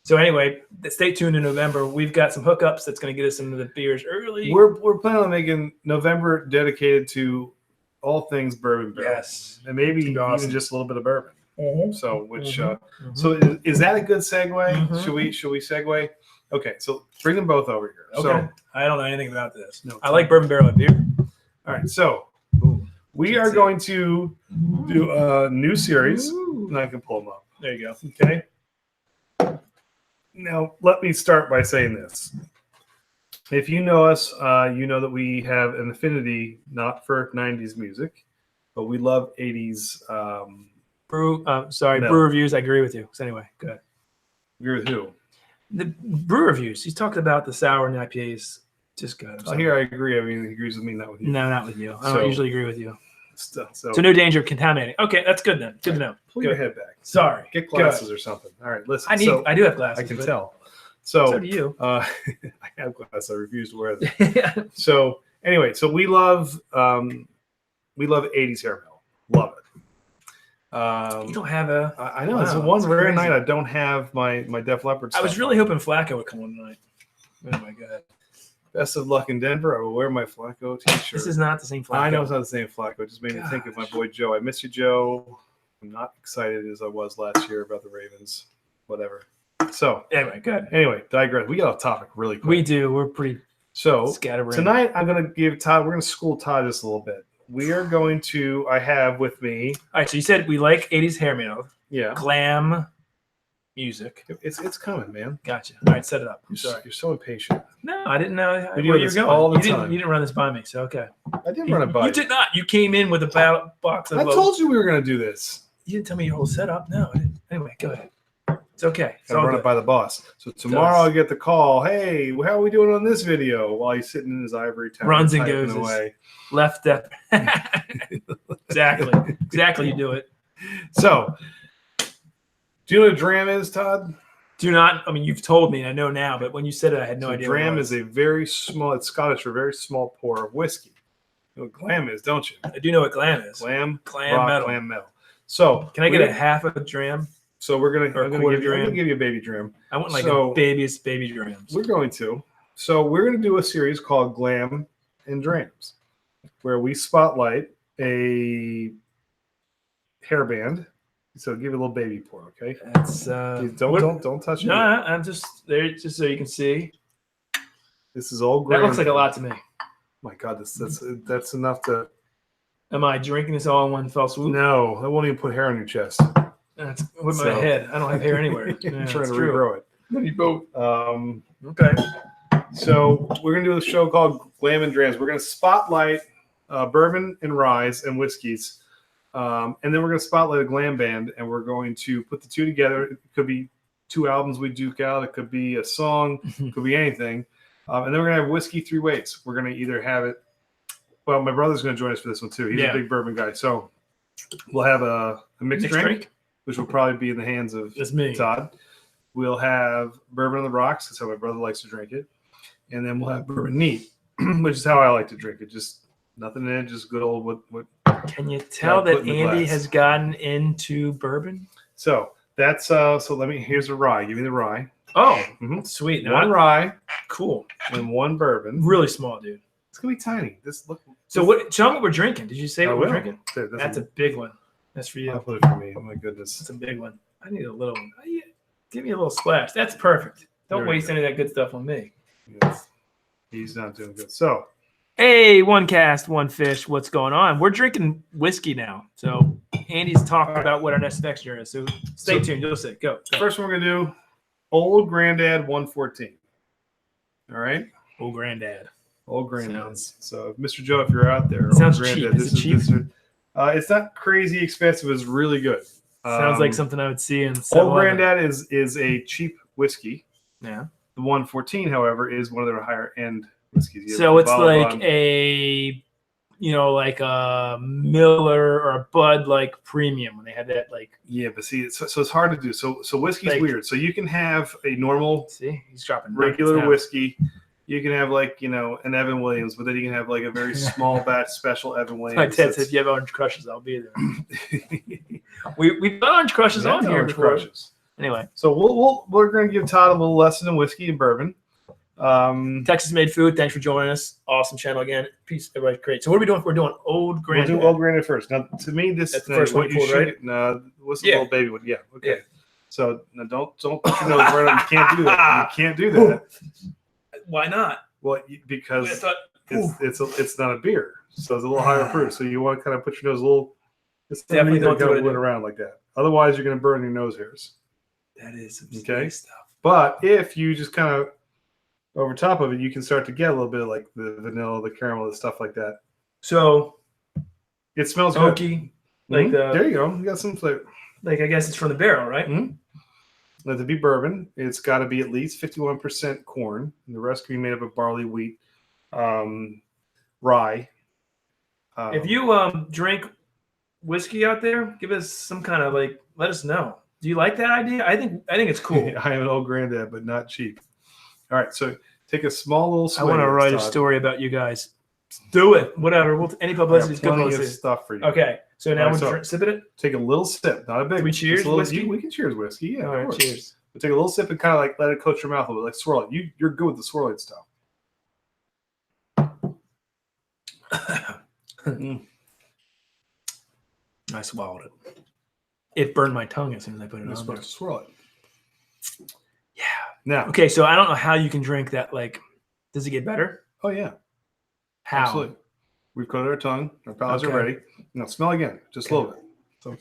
So anyway, stay tuned in November. We've got some hookups that's going to get us into the beers early. We're planning on making November dedicated to all things bourbon barrel. Yes, and maybe even just a little bit of bourbon. So, so is that a good segue? Should we segue? Okay, so bring them both over here. Okay. So I don't know anything about this. No, I like bourbon barrel beer. All right, so we are going to do a new series, and I can pull them up. There you go. Okay. Now, let me start by saying this. If you know us, you know that we have an affinity not for 90s music, but we love 80s. Brew reviews. I agree with you. So anyway, go ahead. Agree with who? The brew reviews. He's talked about the sour and the IPAs. Just good. Here I agree. I mean, he agrees with me, not with you. No, not with you. I don't usually agree with you. So no danger of contaminating. Okay, that's good then. Good to know. Pull your head back. Sorry. Get glasses or something. All right, listen. I do have glasses. I can tell. So do you. I have glasses. I refuse to wear them. So anyway, so we love 80s hair metal. Love it. You don't have a. I know. It's the one rare night I don't have my Def Leppard stuff. I was really hoping Flacco would come on tonight. Oh my god. Best of luck in Denver. I will wear my Flacco t-shirt. This is not the same Flacco. I know it's not the same Flacco. It just made me think of my boy Joe. I miss you, Joe. I'm not excited as I was last year about the Ravens. Whatever. So anyway, good. Anyway, digress. We got off topic really quick. We do. We're pretty scatterbrained. Tonight I'm going to give Todd. We're going to school Todd just a little bit. We are going to. I have with me. All right. So you said we like 80s hair metal. Yeah. Glam music. It's coming, man. Gotcha. All right, set it up. You're so impatient. No, I didn't know where you were going. All the time. You didn't run this by me, so okay. I didn't run it by you. You did not. You came in with a box of. I told you we were going to do this. You didn't tell me your whole setup. No. Anyway, go ahead. It's okay. I'll run it by the boss. So tomorrow I'll get the call. Hey, how are we doing on this video? While he's sitting in his ivory tower, runs and goes away. Left. Exactly. You do it. So, do you know what a dram is, Todd? Do not. I mean, you've told me. I know now, but when you said it, I had no idea. Dram is a very small. It's Scottish for a very small pour of whiskey. You know what glam is, don't you? I do know what glam is. Glam metal. So, can I get a half of a dram? So I'm gonna give you a baby dram. I want a baby drams. We're going to do a series called Glam and Drams, where we spotlight a hairband. So give it a little baby pour, okay? That's don't touch it. No, I'm just there just so you can see. This is all great. That looks like a lot to me. My God, that's enough to. Am I drinking this all in one fell swoop? No, I won't even put hair on your chest. That's with my head. I don't have hair anywhere. I'm trying to regrow it. Maybe both. Okay. So we're gonna do a show called Glam and Drams. We're gonna spotlight bourbon and ryes and whiskeys. And then we're going to spotlight a glam band, and we're going to put the two together. It could be 2 albums we duke out. It could be a song. It could be anything. And then we're going to have whiskey 3 ways. We're going to either have it. Well, my brother's going to join us for this one, too. He's a big bourbon guy. So we'll have a mixed drink, which will probably be in the hands of Todd. We'll have bourbon on the rocks. That's how my brother likes to drink it. And then we'll have bourbon neat, which is how I like to drink it. Just nothing in it, just good old what. Can you tell that Andy has gotten into bourbon? So that's here's a rye. Give me the rye. Oh, sweet. One rye. Cool. And one bourbon. Really small, dude. It's gonna be tiny. Tell me what we're drinking. Did you say what we're drinking? That's a big one. That's for you. I'll put it for me. Oh my goodness. That's a big one. I need a little one. Give me a little splash. That's perfect. Don't waste any of that good stuff on me. Yes. He's not doing good. So hey, one cast, one fish. What's going on? We're drinking whiskey now. So Andy's talking about what our next fixture is. So stay tuned. You'll see. Go. First one we're going to do, Old Granddad 114. All right? Old Granddad. Old Granddad. So, Mr. Joe, if you're out there, sounds Old cheap. Granddad, Is it cheap? It's not crazy expensive. It's really good. Sounds like something I would see in Old Granddad is a cheap whiskey. Yeah. The 114, however, is one of their higher end whiskeys. So it's like a, like a Miller or a Bud like premium when they had that like. Yeah, but see, so it's hard to do. So whiskey's like, weird. So you can have a normal, he's dropping regular whiskey. You can have like an Evan Williams, but then you can have like a very small batch special Evan Williams. My dad said if you have Orange Crushes, I'll be there. We've got Orange Crushes on here before. Anyway, so we're going to give Todd a little lesson in whiskey and bourbon. Texas Made Food. Thanks for joining us. Awesome channel again. Peace, everybody. Great. So what are we doing? We're doing Old Granddad. We'll do Old Granddad first. Now, to me, that's the first one you pulled, right? No, what's the little baby one? Yeah. Okay. Yeah. So now don't put your nose right on. You can't do that. You can't do that. Why not? Well, because it's not a beer, so it's a little higher proof. So you want to kind of put your nose a little. It's definitely don't go around like that. Otherwise, you're going to burn your nose hairs. That is some stuff. But if you just kind of over top of it, you can start to get a little bit of like the vanilla, the caramel, the stuff like that. So it smells oaky. Like there you go. You got some flavor. Like I guess it's from the barrel, right? Mm-hmm. Now, to be bourbon, it's got to be at least 51% corn. And the rest can be made up of barley, wheat, rye. If you drink whiskey out there, give us some kind of let us know. Do you like that idea? I think it's cool. I am an Old Granddad, but not cheap. All right, so take a small little swig. I want to write a story about you guys. Do it. Whatever. Any publicity is good publicity. Stuff for you. Okay, so now we're sipping it. Take a little sip, not a big. Do we cheers whiskey? We can cheers whiskey. Yeah. All right, cheers. But take a little sip and kind of let it coat your mouth a little bit, swirl it. You're good with the swirling stuff. I swallowed it. It burned my tongue as soon as I put it on. You're supposed to swirl it. Yeah. Now. Okay, so I don't know how you can drink that. Does it get better? Oh yeah. How? Absolutely. We've coated our tongue. Our palates are ready. Now smell again, just a little bit. So,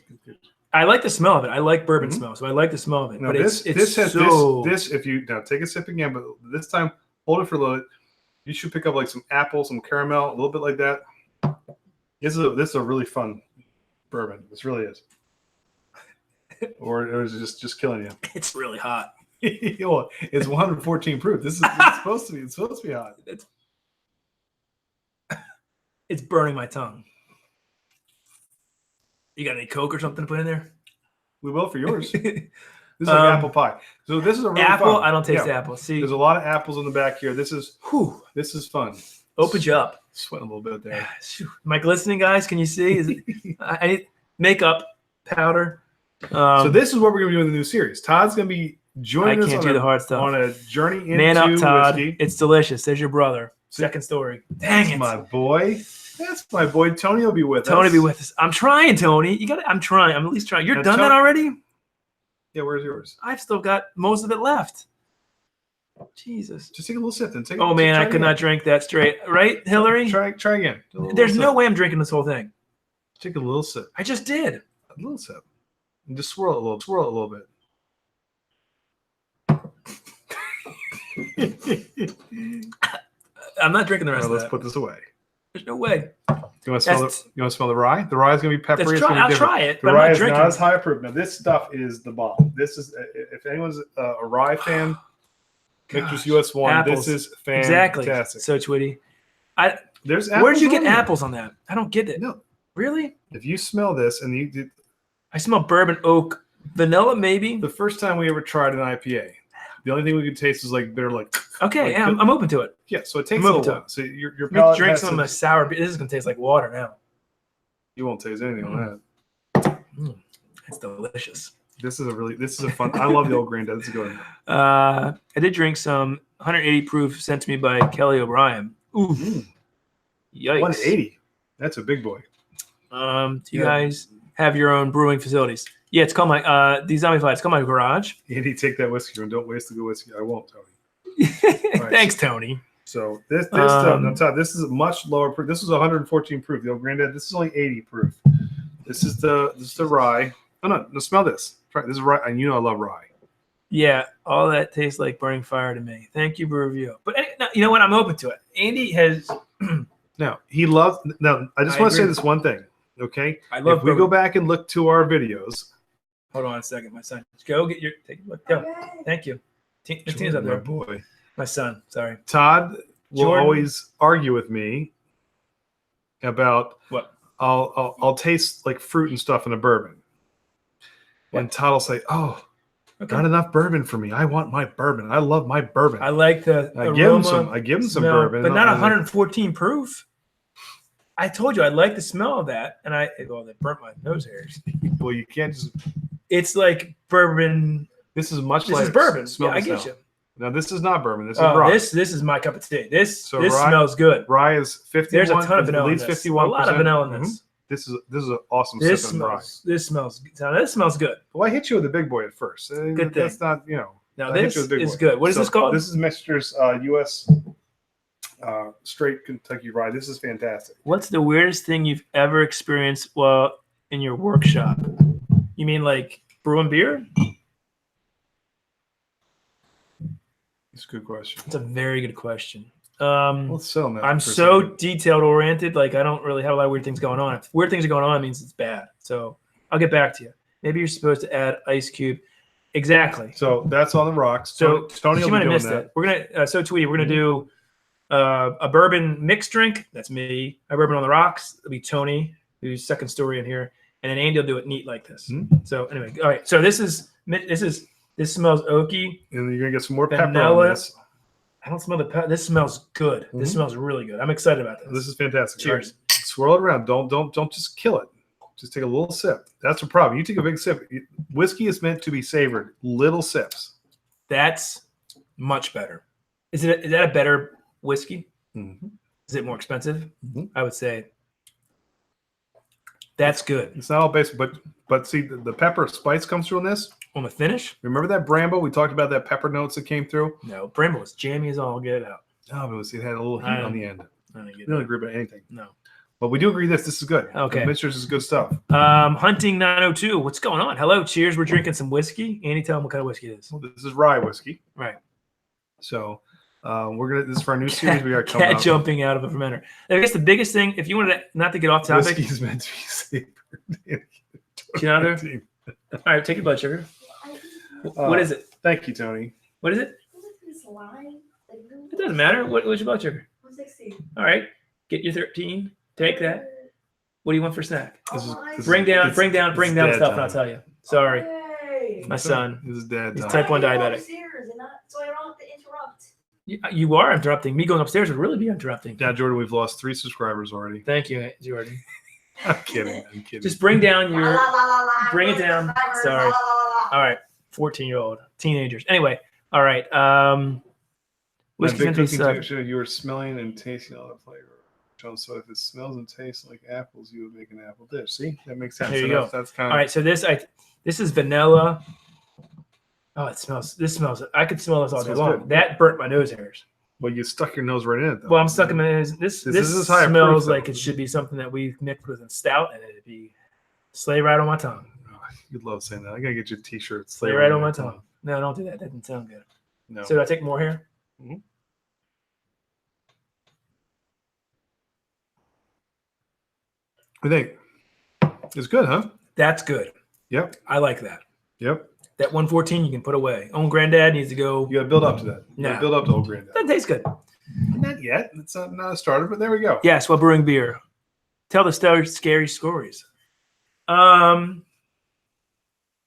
I like the smell of it. I like bourbon smell, so I like the smell of it. Now, but this if you now take a sip again, but this time hold it for a little bit. You should pick up like some apple, some caramel, a little bit like that. This is a really fun bourbon. This really is. Or is it just killing you? It's really hot. It's 114 proof. It's supposed to be hot. It's burning my tongue. You got any Coke or something to put in there? We will for yours. This is like apple pie. So this is a really apple. Fun. I don't taste apple. See, there's a lot of apples in the back here. This is fun. Opens you up. Sweating a little bit there. Am I glistening, guys? Can you see? Is it? I need makeup powder. So this is what we're gonna be doing in the new series. Todd's gonna be joining us on a journey into Man up, Todd. whiskey. It's delicious. There's your brother. Second story. Dang it, my boy. That's my boy. Tony will be with us. Tony will be with us. I'm trying, Tony. I'm trying. I'm at least trying. You're done that already? Yeah, where's yours? I've still got most of it left. Jesus. Just take a little sip then. Oh man, I could not drink that straight. Right, Hillary? Try again. There's no way I'm drinking this whole thing. Take a little sip. I just did. A little sip. And just swirl it a little bit. I'm not drinking the rest of that. Let's put this away. There's no way. You want to smell the rye? The rye is going to be peppery. I'll try it. The rye is not as high proof. Now this stuff is the bomb. This is if anyone's a rye fan, Mistress US 1. Apples. This is fantastic. Exactly. So Twitty. There's where did you get apples on that? I don't get it. No. Really? If you smell this and I smell bourbon, oak, vanilla, maybe. The first time we ever tried an IPA, the only thing we could taste was like bitter, Okay, yeah, I'm open to it. Yeah, so it takes a little while. So your palate drink some of sour beer. This is gonna taste like water now. You won't taste anything on that. It's delicious. This is a fun. I love the Old Granddad. This is good. I did drink some 180 proof sent to me by Kelly O'Brien. Ooh. Yikes. 180. That's a big boy. Do you guys have your own brewing facilities? Yeah, it's called my the Zombie Fight. It's called my garage. Andy, take that whiskey and don't waste the good whiskey. I won't, Tony. Right. Thanks, Tony. So this stuff, now, Todd, this is a much lower proof. This is 114 proof. The Old Granddad, this is only 80 proof. This is the rye. Oh no, smell this. Try this is rye, and you know I love rye. Yeah, all that tastes like burning fire to me. Thank you for review. But you know what? I'm open to it. Andy has. No, he loves. No, I just want to say this one thing. Okay. I love. If we go back and look to our videos. Hold on a second, my son. Go get your. Take a look. Go. Thank you. Tina's up there. My boy. My son. Sorry. Todd will always argue with me about what. I'll taste like fruit and stuff in a bourbon, and Todd will say, "Oh, not enough bourbon for me. I want my bourbon. I love my bourbon. I like the aroma. I give him some bourbon, but not 114 proof. I told you I like the smell of that, and they burnt my nose hairs. Well, you can't just. It's like bourbon. This is much like. This is bourbon. Yeah, I get you. Now this is not bourbon. This is rye. This is my cup of tea. This smells good. Rye is 51. There's a ton of vanilla in this. 51%. A lot of vanilla in this. This is an awesome sip of rye. This smells good. Well, I hit you with the big boy at first. Good thing. That's not Now this is good. What is this called? This is Mister's U.S. Straight Kentucky rye. This is fantastic. What's the weirdest thing you've ever experienced while in your workshop? You mean like brewing beer? It's a good question. It's a very good question. I'm so detailed oriented. Like I don't really have a lot of weird things going on. If weird things are going on, it means it's bad. So I'll get back to you. Maybe you're supposed to add ice cube. Exactly. So that's on the rocks. So Tony you will might be have doing missed that. it. We're gonna Tweety. We're gonna do a bourbon mixed drink. That's me. A bourbon on the rocks. It'll be Tony, who's second story in here, and then Andy will do it neat like this. So anyway, all right. So this smells oaky. And you're gonna get some more pepper vanilla. on this. I don't smell the pepper. This smells good. This smells really good. I'm excited about this. This is fantastic. Cheers. Right. Swirl it around. Don't just kill it. Just take a little sip. That's the problem. You take a big sip. Whiskey is meant to be savored. Little sips. That's much better. Is that a better whiskey? Mm-hmm. Is it more expensive? Mm-hmm. I would say that's good. It's not all basic, but see the pepper spice comes through in this. On the finish? Remember that Bramble? We talked about that pepper notes that came through? No, Bramble was jammy as all get out. Oh, it had a little heat on the end. We don't agree about anything. No. But we do agree this is good. Okay. Mister's is good stuff. Hunting 902. What's going on? Hello, cheers. We're drinking some whiskey. Andy, tell them what kind of whiskey it is. Well, this is rye whiskey. Right. So this is for our new series we got coming up. Cat jumping out of a fermenter. I guess the biggest thing, if you wanted to, not to get off topic. Whiskey is meant to be savored. All right, take your blood sugar. What is it? Thank you, Tony. What is it? It doesn't matter. What's your blood sugar? 160. All right. Get your 13. Take that. What do you want for snack? Bring down the stuff, and I'll tell you. Sorry. My son. This is dad. He's type 1 diabetic. So I don't have to interrupt. You are interrupting. Me going upstairs would really be interrupting. Now, Jordan, we've lost 3 subscribers already. Thank you, Jordan. I'm kidding. Just bring down your. Bring it down. Sorry. All right. 14-year-old teenagers. Anyway. All right. Whiskey's gonna taste suck. You were smelling and tasting all the flavor. So if it smells and tastes like apples, you would make an apple dish. See, that makes sense. There you go. That's kind of all right. So this is vanilla. Oh, it smells. This smells. I could smell this all day long. Good. That burnt my nose hairs. Well, you stuck your nose right in it, though. Well, I'm stuck in my nose. This smells like it should be something that we mixed with a stout, and it'd be sleigh right on my tongue. Oh, you'd love saying that. I gotta get you a T-shirt. Sleigh right on my tongue. No, don't do that. That doesn't sound good. No. So do I take more here? Mm-hmm. I think it's good, huh? That's good. Yep. I like that. Yep. That 114 you can put away. Old Granddad needs to go. You got to build up to that. Yeah. Build up to Old Granddad. That tastes good. Not yet. It's not a starter, but there we go. Yes, while brewing beer. Tell the scary stories.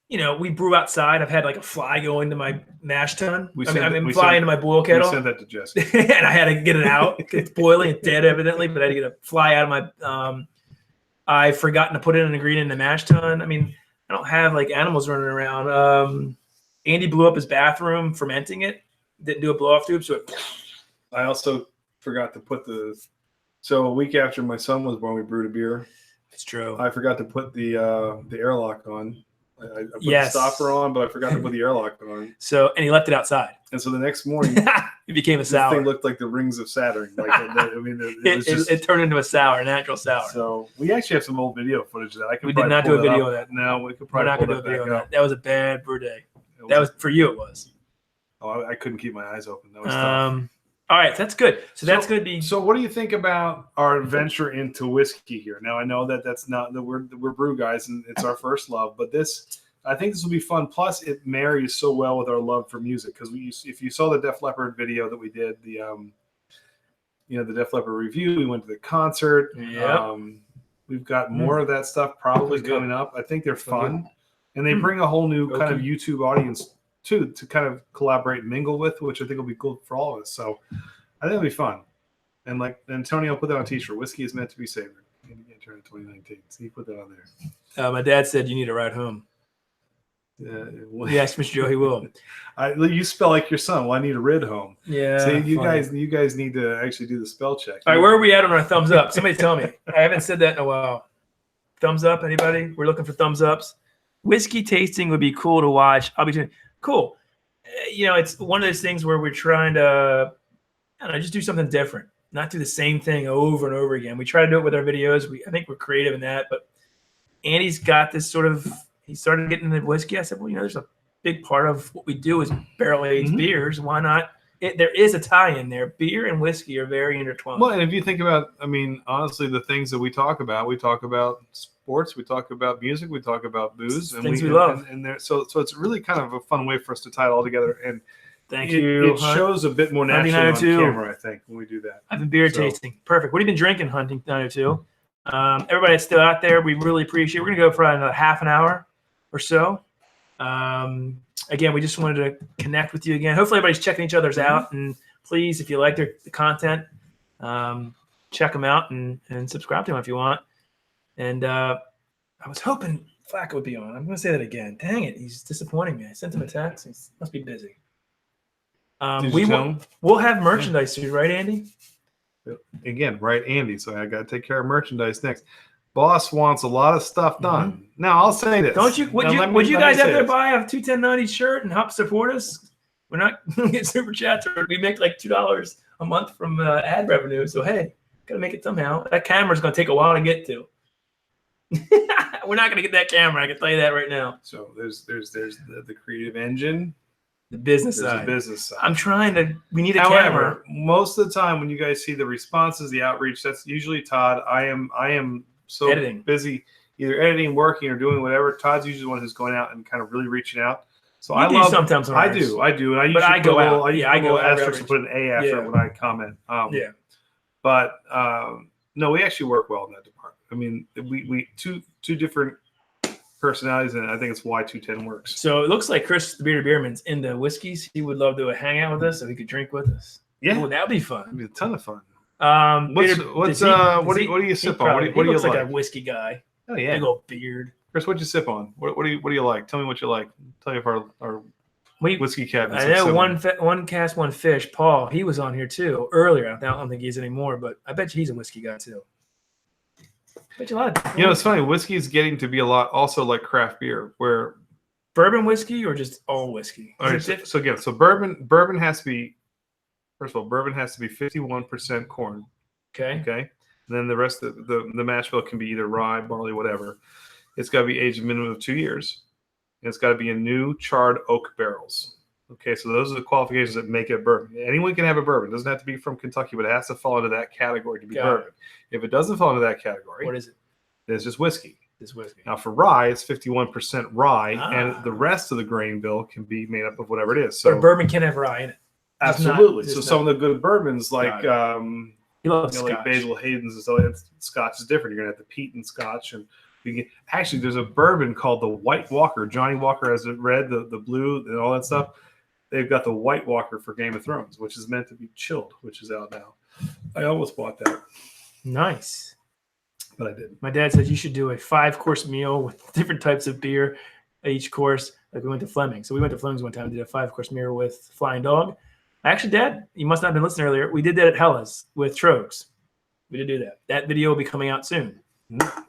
We brew outside. I've had like a fly go into my mash tun. Fly into my boil kettle. We sent that to Jessica. And I had to get it out. It's boiling. It's dead, evidently, but I had to get a fly out of my. I've forgotten to put it in an ingredient in the mash tun. I mean, I don't have like animals running around. Andy blew up his bathroom fermenting it. Didn't do a blow off tube, so I also forgot to put So a week after my son was born, we brewed a beer. It's true. I forgot to put the airlock on. I put the stopper on, but I forgot to put the airlock on. So, and he left it outside. And so the next morning, it became a sour. This thing looked like the rings of Saturn. Like, it turned into a sour, natural sour. So we actually have some old video footage of that. We did not do a video of that. No, we could probably. We're not going to do a video of that. That was a bad brew day. That was for you. It was. Oh, I couldn't keep my eyes open. That was tough. All right, that's good. So that's going to be. So, what do you think about our venture into whiskey here? Now, I know that's not that we're brew guys and it's our first love, but I think this will be fun. Plus, it marries so well with our love for music because if you saw the Def Leppard video that we did, the Def Leppard review, we went to the concert. Yeah. We've got more of that stuff probably coming up. I think they're fun, and they bring a whole new kind of YouTube audience too to kind of collaborate and mingle with, which I think will be cool for all of us. So I think it'll be fun. And like Antonio put that on a t-shirt. Whiskey is meant to be savored. Turn 2019. So he put that on there. My dad said you need a ride home. Yes, Mr. Joe, he will. You spell like your son. Well, I need a rid home. Yeah. So you guys need to actually do the spell check. All right, where are we at on our thumbs up? Somebody tell me. I haven't said that in a while. Thumbs up, anybody? We're looking for thumbs ups. Whiskey tasting would be cool to watch. I'll be doing cool. It's one of those things where we're trying to, I don't know, just do something different, not do the same thing over and over again. We try to do it with our videos. I think we're creative in that, but Andy's got this sort of. He started getting into whiskey. I said, well, there's a big part of what we do is barrel-aged beers. Why not? There is a tie-in there. Beer and whiskey are very intertwined. Well, and if you think about, honestly, the things that we talk about sports, we talk about music, we talk about booze. And things we love. So it's really kind of a fun way for us to tie it all together. And Thank you. It shows a bit more naturally on camera, I think, when we do that. I've been beer tasting. Perfect. What have you been drinking, Hunting 902? Everybody that's still out there, we really appreciate it. We're going to go for another half an hour or so. Again, we just wanted to connect with you again. Hopefully everybody's checking each other's out, and please, if you like the content, check them out and subscribe to them if you want. And I was hoping Flacco would be on. I'm going to say that again. Dang it, he's disappointing me. I sent him a text. He must be busy. We'll have merchandise soon, right, Andy? Again, right, Andy. So I got to take care of merchandise next. Boss wants a lot of stuff done. Now I'll say this. Would you guys out there buy a 21090 shirt and help support us? We're not going to get super chats. We make like $2 a month from ad revenue. So hey, gotta make it somehow. That camera's going to take a while to get to. We're not going to get that camera. I can tell you that right now. So there's the creative engine, the business side. The business side. I'm trying to. We need a camera. Most of the time when you guys see the responses, the outreach, that's usually Todd. I am so busy either editing, working, or doing whatever. Todd's usually the one who's going out and kind of really reaching out. So I do sometimes. I do, and I usually go out. I go asterisk and put an A after it when I comment. But no, we actually work well in that department. I mean, we two different personalities, and I think it's why 210 works. So it looks like Chris, the Bearded Beerman's into whiskeys. He would love to hang out with us so he could drink with us. Yeah, that'd be fun. It'd be a ton of fun. What do you sip on? What do you like? like? A whiskey guy. Oh yeah, big old beard. Chris, what'd you sip on? What do you like? Tell me what you like. Tell you if our whiskey cabinet. I know one cast, one fish. Paul, he was on here too earlier. I don't think he's anymore, but I bet you he's a whiskey guy too. Bet you a lot. It's funny. Whiskey is getting to be a lot also like craft beer, where bourbon whiskey or just all whiskey. All right, so bourbon has to be. First of all, bourbon has to be 51% corn. Okay. And then the rest of the mash bill can be either rye, barley, whatever. It's got to be aged a minimum of 2 years. And it's got to be in new charred oak barrels. Okay, so those are the qualifications that make it bourbon. Anyone can have a bourbon. It doesn't have to be from Kentucky, but it has to fall into that category to be bourbon. If it doesn't fall into that category, what is it? Then it's just whiskey. It's whiskey. Now for rye, it's 51% rye, and the rest of the grain bill can be made up of whatever it is. So but a bourbon can have rye in it. Absolutely. So some of the good bourbons, like like Basil Hayden's and stuff, Scotch is different. You're gonna have the peat and Scotch, and actually, there's a bourbon called the White Walker. Johnny Walker has it red, the blue, and all that stuff. They've got the White Walker for Game of Thrones, which is meant to be chilled, which is out now. I almost bought that. Nice, but I didn't. My dad said you should do a 5-course meal with different types of beer each course. Like we went to Fleming, so we went to Fleming's one time and did a 5-course meal with Flying Dog. Actually, Dad, you must not have been listening earlier. We did that at Hella's with Trogs. We did do that. That video will be coming out soon.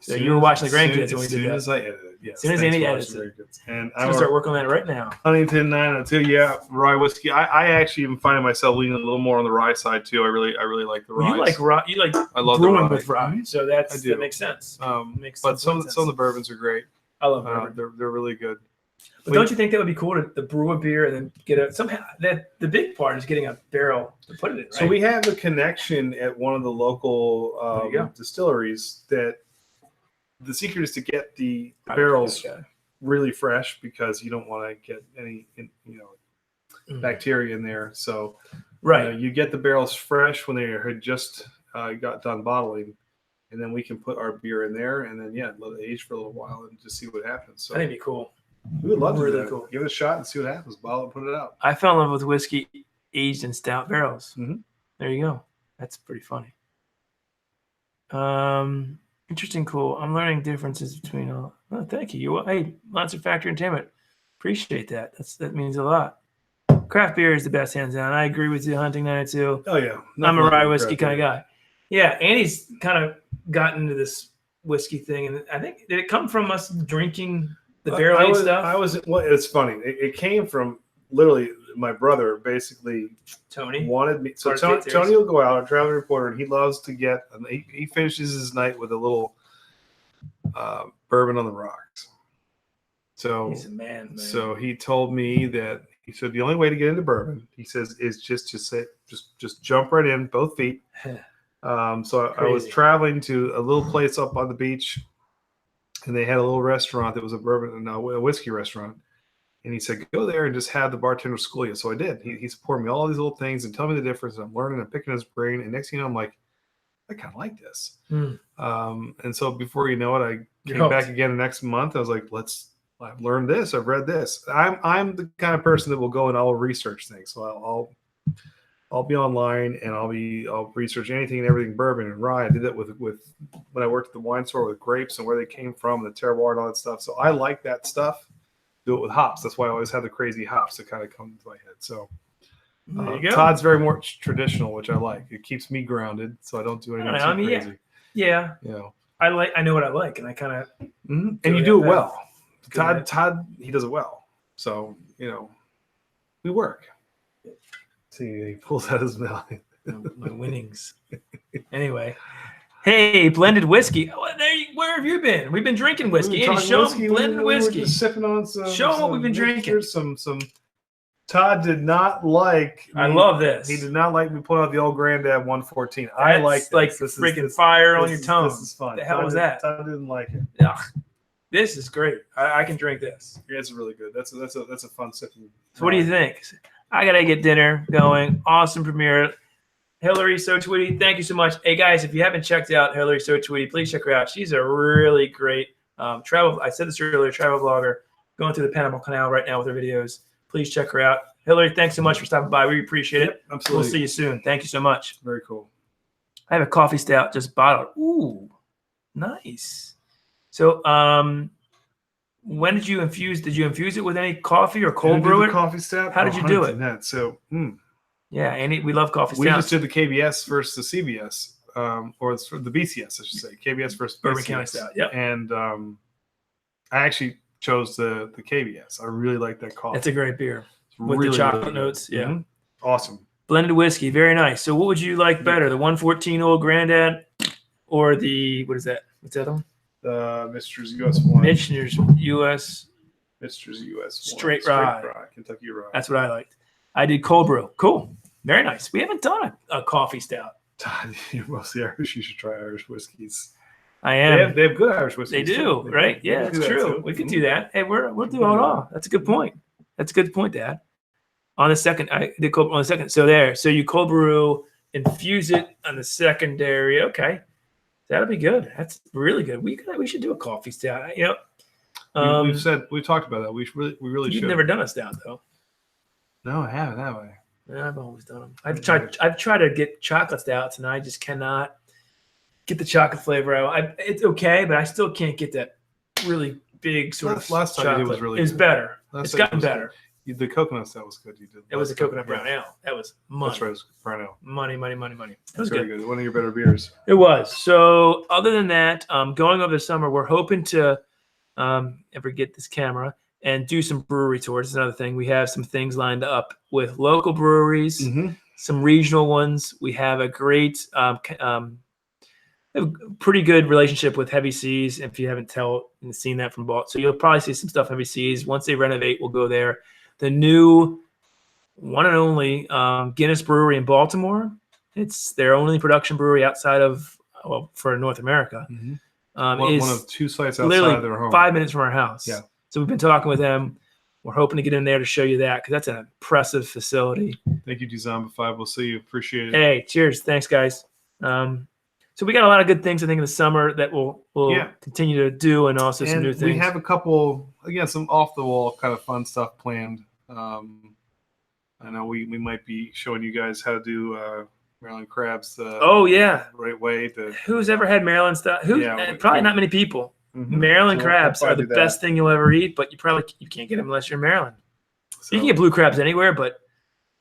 So you were watching the grandkids when we did that. As I edited it, yes. As soon as Andy edits it. And I'm going to start working on that right now. Huntington 902, rye whiskey. I actually even find myself leaning a little more on the rye side too. I really like the rye. You like rye. You like I love brewing with rye. So that makes sense. But some of the bourbons are great. I love bourbon. They're really good. But don't you think that would be cool to brew a beer and then get a somehow that the big part is getting a barrel to put it in, right? So we have a connection at one of the local distilleries that the secret is to get the barrels really fresh because you don't want to get any bacteria in there. So you get the barrels fresh when they had just got done bottling, and then we can put our beer in there and then let it age for a little while and just see what happens. So I think it'd be cool. We would love to do that. Cool. Give it a shot and see what happens. Bottle it, put it out. I fell in love with whiskey aged in stout barrels. Mm-hmm. There you go. That's pretty funny. Interesting, cool. I'm learning differences between all. Oh, thank you. Hey, Monster Factory Entertainment. Appreciate that. That means a lot. Craft beer is the best, hands down. I agree with you, Hunting 92. Oh yeah, I'm a rye whiskey kind of guy. Yeah, Annie's kind of gotten into this whiskey thing, and I think did it come from us drinking the barrel aged stuff? Well, it's funny. It came from literally my brother. Basically, Tony wanted me. So Tony will go out, a travel reporter, and he loves to get. He finishes his night with a little bourbon on the rocks. So he's a man. So he told me that he said the only way to get into bourbon, he says, is just jump right in, both feet. So I was traveling to a little place up on the beach. And they had a little restaurant that was a bourbon, a whiskey restaurant. And he said, go there and just have the bartender school you. So I did. He's pouring me all these little things and telling me the difference. I'm learning and picking his brain. And next thing you know, I'm like, I kind of like this. And so before you know it, I came back again the next month. I was like, I've learned this. I've read this. I'm the kind of person that will go and I'll research things. So I'll be online and I'll research anything and everything bourbon and rye. I did that with when I worked at the wine store with grapes and where they came from and the terroir and all that stuff. So I like that stuff. Do it with hops. That's why I always have the crazy hops that kind of come into my head. So Todd's very more traditional, which I like. It keeps me grounded, so I don't do anything too crazy. Yeah. You know, I know what I like, and I kind of and you do it well. Todd, he does it well. So we work. See, he pulls out his mouth. My winnings. Anyway, hey, blended whiskey. Where have you been? We've been drinking whiskey. Andy, show them blended whiskey. We're just sipping on some. Show them what we've been drinking. Some. Todd did not like. I love this. He did not like me pulling out the old Granddad 114. I like this. Like this freaking fire on your tongue. This is fun. The hell was that? Todd didn't like it. Ugh. This is great. I can drink this. Yeah, it's really good. That's a fun sipping. So what do you think? I gotta get dinner going. Awesome premiere. Hillary So Twitty, thank you so much. Hey guys, if you haven't checked out Hillary So Twitty, please check her out. She's a really great travel. I said this earlier, travel blogger, going through the Panama Canal right now with her videos. Please check her out. Hillary, thanks so much for stopping by. We appreciate it. Absolutely. We'll see you soon. Thank you so much. Very cool. I have a coffee stout just bottled. Ooh, nice. So, when did you infuse? Did you infuse it with any coffee or cold brew it? Coffee stout. How did you do it? Yeah, Andy, we love coffee stouts. We just did the KBS versus the CBS, or the BCS, I should say. KBS versus Bourbon BCS. County Stout. Yeah. And I actually chose the KBS. I really like that coffee. It's a great beer with the chocolate notes. Yeah. Mm-hmm. Awesome. Blended whiskey, very nice. So, what would you like better, the 114 Old Granddad, or the what is that? What's that one? The Mister's US one. Mister's US. Mister's US Straight rye. Kentucky rye. That's what I liked. I did cold brew. Cool. Very nice. We haven't done a coffee stout. Todd, you're mostly Irish. You should try Irish whiskeys. I am. They have good Irish whiskeys. They do, right? Yeah, that's true. We could do that. Hey, we'll do it all. That's a good point. That's a good point, Dad. On the second, I did cold brew on the second. So there. So you cold brew, infuse it on the secondary. Okay. That'll be good. That's really good. We should do a coffee stout. We've talked about that. We really should. You've never done a stout though. No, I haven't that way. Yeah, I've always done them. I've tried to get chocolate stouts, and I just cannot get the chocolate flavor out. It's okay, but I still can't get that really big sort of last time chocolate. you did was really. It was better. It's gotten better. The coconut stout was good. You did. It was a coconut brown ale. That was money. That's right. It was brown ale. Money. It was very good. One of your better beers. It was. So other than that, going over the summer, we're hoping to ever get this camera and do some brewery tours. That's another thing. We have some things lined up with local breweries, some regional ones. We have a great have a pretty good relationship with Heavy Seas. If you haven't seen that from Baltimore, so you'll probably see some stuff Heavy Seas. Once they renovate, we'll go there. The new one and only Guinness Brewery in Baltimore. It's their only production brewery outside of for North America. One of 2 sites outside of their home. 5 minutes from our house. Yeah. So we've been talking with them. We're hoping to get in there to show you that because that's an impressive facility. Thank you, Design5. We'll see you. Appreciate it. Hey, cheers. Thanks, guys. So we got a lot of good things, I think, in the summer that we'll continue to do, and also some new things. We have a couple, again, some off-the-wall kind of fun stuff planned. I know we might be showing you guys how to do Maryland crabs the right way. Who's ever had Maryland stuff? Probably not many people. Maryland crabs are the best thing you'll ever eat, but you can't get them unless you're in Maryland. So, you can get blue crabs anywhere, but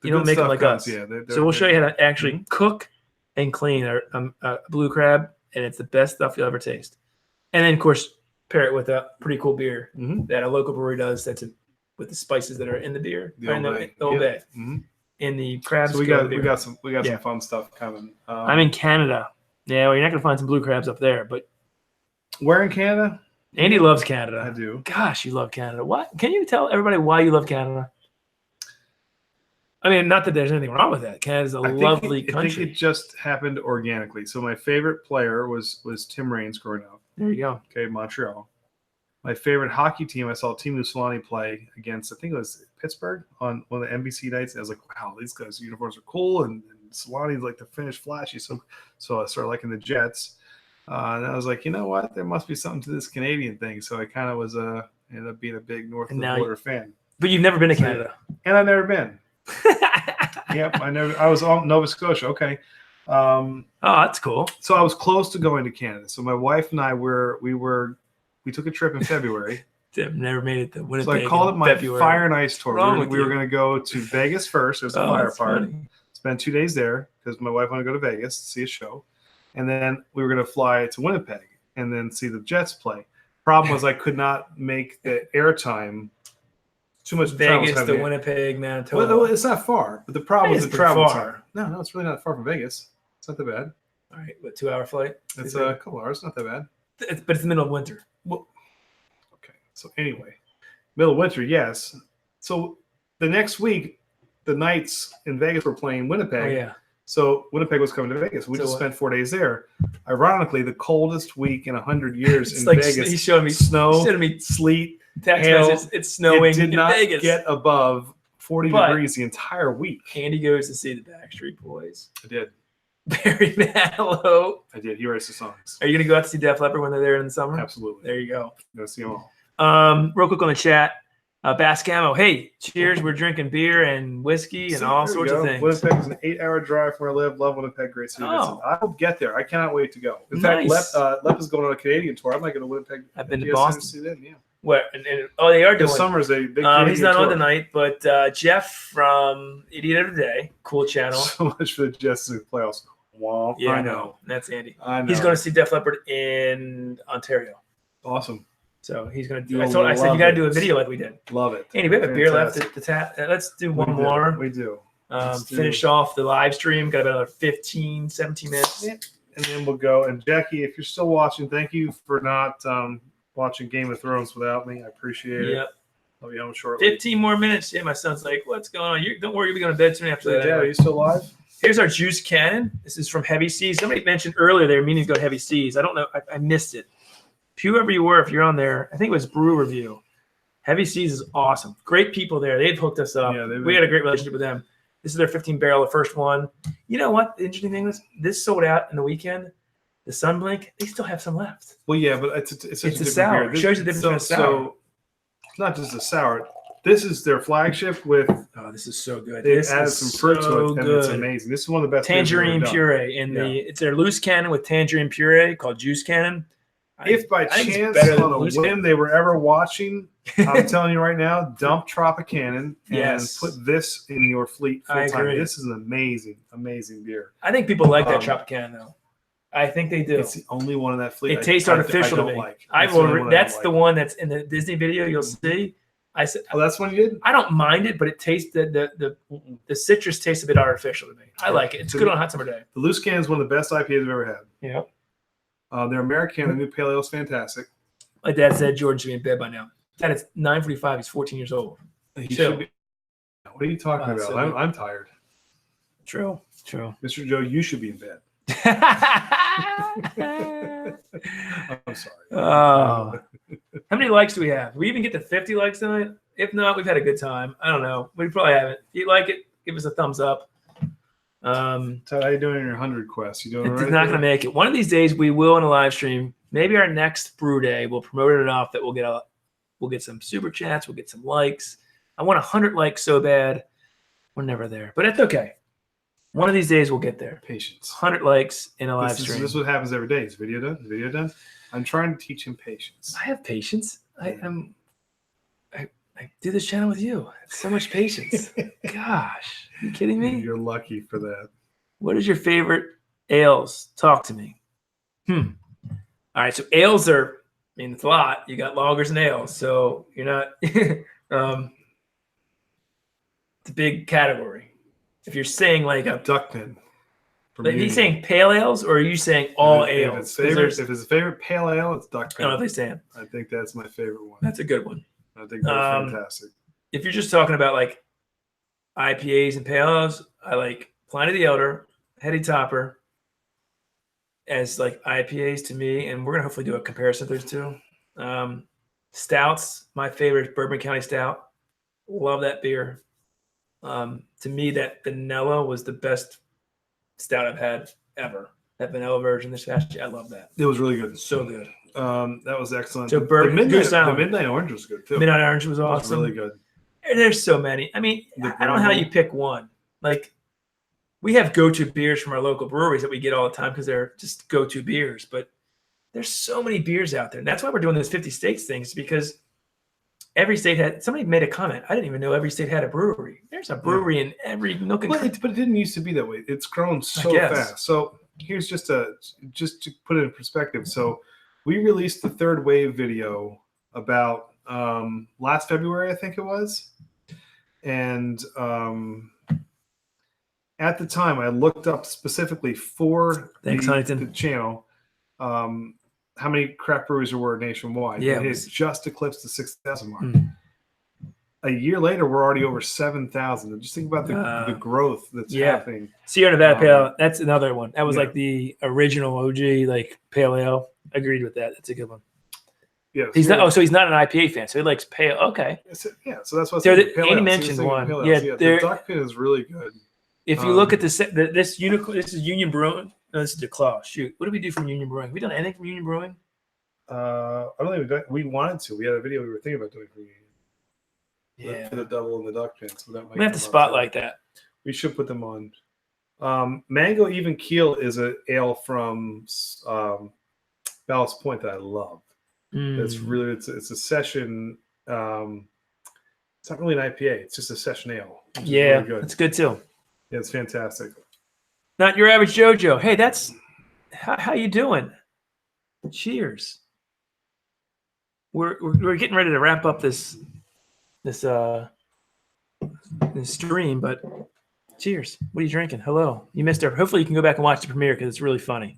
you don't make them like us. Yeah, so we'll show you how to actually cook and clean a blue crab, and it's the best stuff you'll ever taste. And then, of course, pair it with a pretty cool beer that a local brewery does. With the spices that are in the beer, the Old Bay. In the crabs. So we got some fun stuff coming. I'm in Canada. Yeah, well, you're not gonna find some blue crabs up there, but where in Canada? Andy loves Canada. I do. Gosh, you love Canada. What? Can you tell everybody why you love Canada? I mean, not that there's anything wrong with that. Canada's a lovely country. I think it just happened organically. So my favorite player was Tim Raines growing up. There you go. Okay, Montreal. My favorite hockey team, I saw Team Solani play against, I think it was Pittsburgh on one of the NBC nights. And I was like, wow, these guys' uniforms are cool. And Solani's like the Finnish flashy. So I started liking the Jets. And I was like, you know what? There must be something to this Canadian thing. So I kind of was ended up being a big north of the border fan. But you've never been to Canada. And I've never been. Yep, I was on Nova Scotia. Okay. Oh, that's cool. So I was close to going to Canada. So my wife and I we took a trip in February. Never made it to Winnipeg. So I called it my February. Fire and Ice tour. We were going to go to Vegas first. There's a fire part. Funny. Spend 2 days there because my wife wanted to go to Vegas to see a show. And then we were going to fly to Winnipeg and then see the Jets play. Problem was I could not make the airtime. Too much Vegas to Winnipeg, Manitoba. Well, it's not far, but the problem is the travel time. No, it's really not far from Vegas. It's not that bad. All right, what, 2-hour flight? It's a couple hours. Not that bad. But it's the middle of winter. Well, okay. So anyway, middle of winter, yes. So the next week, the Knights in Vegas were playing Winnipeg. Oh, yeah. So Winnipeg was coming to Vegas. We just spent 4 days there. Ironically, the coldest week in 100 years in Vegas. He showed me snow, sleet, hail. It's snowing. It did not Vegas. get above 40 degrees the entire week. Andy goes to see the Backstreet Boys. I did. Barry Manilow. I did. He writes the songs. Are you going to go out to see Def Leppard when they're there in the summer? Absolutely. There you go. Go see them all. Real quick on the chat. Bascamo, hey, cheers. We're drinking beer and whiskey and all sorts of things. Winnipeg is an 8-hour drive from where I live. Love Winnipeg. Great city. I will get there. I cannot wait to go. In fact, Lep is going on a Canadian tour. I might go to Winnipeg. I've been to Boston. See them, yeah. Where? They are doing. This summer is a big he's not on tonight, but Jeff from Idiot of the Day, cool channel. So much for the Jets in the playoffs. Wow. Yeah, I know. That's Andy. I know. He's going to see Def Leppard in Ontario. Awesome. So he's going to do. I said you got to do a video like we did. Love it. Andy, we have a beer left to tap. Let's do one more. We do. Finish off the live stream. Got about another 15, 17 minutes. Yeah. And then we'll go. And Jackie, if you're still watching, thank you for not watching Game of Thrones without me. I appreciate it. Yep. I'll be home shortly. 15 more minutes. Yeah, my son's like, what's going on? Don't worry, you'll be going to bed soon after that. Dad, are you still alive? Here's our juice cannon. This is from Heavy Seas. Somebody mentioned earlier they were meaning to go to Heavy Seas. I don't know. I missed it. Whoever you were, if you're on there, I think it was Brew Review. Heavy Seas is awesome. Great people there. They've hooked us up. Yeah, we had a great relationship with them. This is their 15 barrel, the first one. You know what? The interesting thing was this sold out in the weekend. The Sunblink, they still have some left. Well, yeah, but it's a sour. It shows you the difference between a sour. So it's not just a sour. This is their flagship with. Oh, this is so good. They've added some fruit to it, and it's amazing. This is one of the best. Tangerine puree it's their loose cannon with tangerine puree called Juice Cannon. If by chance on a whim they were ever watching, I'm telling you right now, dump Tropicana and put this in your fleet full time. This is an amazing, amazing beer. I think people like that Tropicana though. I think they do. It's the only one in that fleet. It tastes artificial to me. That's the one that's in the Disney video. You'll see. I said, "Oh, that's one you did." I don't mind it, but it tastes the citrus tastes a bit artificial to me. I like it. It's good on a hot summer day. The Loose Cannon is one of the best IPAs I've ever had. Yeah. They're American. The new pale ale is fantastic. My dad said Jordan should be in bed by now. Dad, it's 9:45. He's 14 years old. He should be. What are you talking about? So I'm tired. True. Mr. Joe, you should be in bed. I'm sorry. Oh. How many likes do we have? We even get to 50 likes tonight? If not, we've had a good time. I don't know. We probably haven't. If you like it, give us a thumbs up. So how you doing in your 100 quest? You doing it's right? Not going to make it. One of these days we will in a live stream. Maybe our next brew day, we'll promote it enough that we'll get some super chats. We'll get some likes. I want 100 likes so bad. We're never there, but it's okay. One of these days we'll get there. Patience. 100 likes in a live stream. This is what happens every day. Is video done? Video done? I'm trying to teach him patience. I have patience. I do this channel with you. It's so much patience. Gosh, are you kidding me? You're lucky for that. What is your favorite ales? Talk to me. All right, so ales are, it's a lot. You got lagers and ales, so you're not. It's a big category. If you're saying like a Duckman. Are you saying pale ales or are you saying all ales? If it's his favorite pale ale, it's Duckman. I don't know if they stand. I think that's my favorite one. That's a good one. I think they're fantastic. If you're just talking about like IPAs and pale ales, I like Pliny the Elder, Heady Topper as like IPAs to me, and we're gonna hopefully do a comparison of those two. Stouts, my favorite is Bourbon County Stout. Love that beer. To me, that vanilla was the best stout I've had ever. That vanilla version this past year, I love that. It was really good. So good. That was excellent. So the Midnight Orange was good too. Midnight Orange was awesome. Really good. There's so many. I don't know how you pick one. Like, we have go-to beers from our local breweries that we get all the time because they're just go-to beers. But there's so many beers out there. And that's why we're doing this 50 states things, because every state had – somebody made a comment. I didn't even know every state had a brewery. There's a brewery in every nook and cranny. But it didn't used to be that way. It's grown so fast. So here's just to put it in perspective. So we released the Third Wave video about last February, I think it was. And at the time, I looked up specifically for the channel how many craft breweries there were nationwide. Yeah, it has just eclipsed the 6,000 mark. A year later, we're already over 7,000. Just think about the growth that's happening. Sierra Nevada Pale Ale, that's another one. That was like the original OG, like Pale Ale. Agreed with that. That's a good one. Yeah, he's not. Oh, so he's not an IPA fan. So he likes pale. Okay. So that's what Andy mentioned one. Yeah, the Duckman is really good. If you look at this unicorn, this is Union Brewing. No, this is DeClaw. Shoot, what did we do from Union Brewing? Have we done anything from Union Brewing? I don't think we wanted to. We had a video we were thinking about doing for Union. Yeah, for the double and the duck pin. So that might we have to spotlight that. We should put them on. Mango Even Keel is an ale from Ballast Point that I love. It's really it's a session. It's not really an IPA. It's just a session ale. Yeah, really good. It's good too. Yeah, it's fantastic. Not your average JoJo. Hey, that's how you doing? Cheers. We're getting ready to wrap up this stream, but cheers. What are you drinking? Hello. You missed it. Hopefully you can go back and watch the premiere because it's really funny.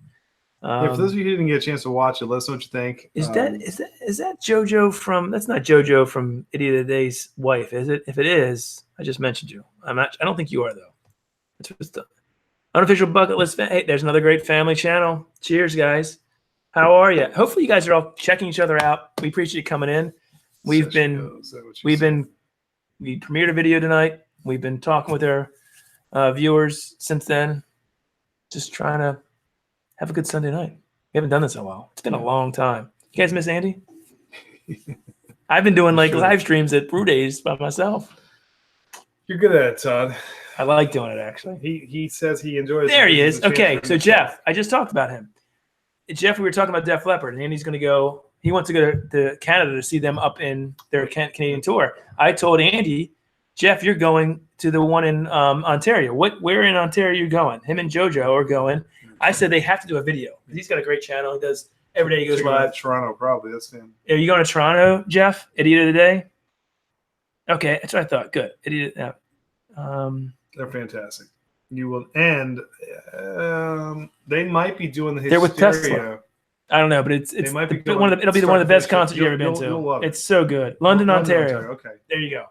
For those of you who didn't get a chance to watch it, let us know what you think. Is that JoJo from? That's not JoJo from Idiot of the Day's wife, is it? If it is, I just mentioned you. I'm not. I don't think you are though. It's just the unofficial bucket list. Hey, there's another great family channel. Cheers, guys. How are you? Hopefully you guys are all checking each other out. We appreciate you coming in. We premiered a video tonight. We've been talking with our viewers since then. Just trying to have a good Sunday night. We haven't done this in a while. It's been a long time. You guys miss Andy? I've been doing live streams at Brew Days by myself. You're good at it, Todd. I like doing it, actually. He says he enjoys it. There he is. Okay, so Jeff, I just talked about him. Jeff, we were talking about Def Leppard, and Andy's going to go. He wants to go to Canada to see them up in their Canadian tour. I told Andy, Jeff, you're going to the one in Ontario. Where in Ontario are you going? Him and JoJo are going. I said they have to do a video. He's got a great channel. He does every day. He goes live. Toronto, probably. That's him. Are you going to Toronto, Jeff? Idiot of the Day? Okay, that's what I thought. Good. Idiot. They're fantastic. You will, and they might be doing the Hysteria. They're with Tesla. I don't know, but it's it'll be one of the best concerts you've ever been to. You'll love it. It's so good. London, Ontario. Okay. There you go.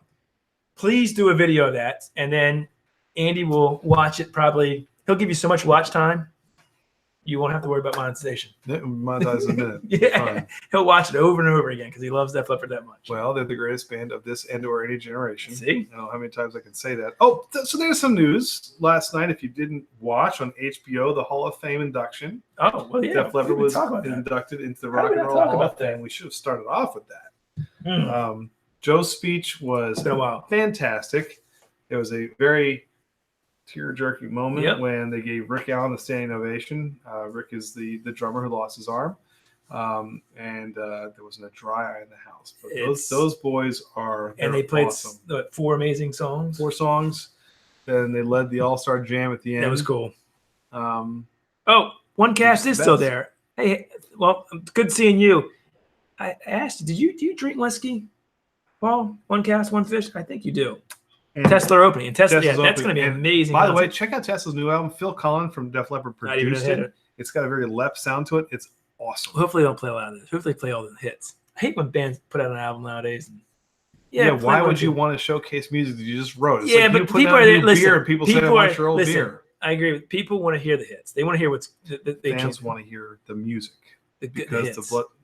Please do a video of that, and then Andy will watch it. Probably he'll give you so much watch time, you won't have to worry about monetization. Monetize in a minute. Yeah, he'll watch it over and over again because he loves Def Leppard that much. Well, they're the greatest band of this and/or any generation. See, I don't know how many times I can say that. Oh, so there's some news last night. If you didn't watch on HBO, the Hall of Fame induction. Oh, well, yeah. Def Leppard was inducted into the Rock and Roll Hall of Fame. We should have started off with that. Joe's speech was fantastic. It was a very tear-jerking moment when they gave Rick Allen a standing ovation. Rick is the drummer who lost his arm, and there wasn't a dry eye in the house. But those boys are and they played awesome. 4 amazing songs. 4 songs, and they led the All-Star Jam at the end. That was cool. One cast is still there. Hey, well, good seeing you. I asked you, do you drink whiskey, Paul? One cast, one fish. I think you do. And Tesla opening. And Tesla, that's going to be amazing. By the way, check out Tesla's new album. Phil Collin from Def Leppard produced it. It's got a very lep sound to it. It's awesome. Hopefully, they don't play a lot of this. Hopefully, they play all the hits. I hate when bands put out an album nowadays. Why would you want to showcase music that you just wrote? It's like but people are listen. People say, "I want your old beer." I agree with people. Want to hear the hits. They want to hear what's. Fans want to hear the music. The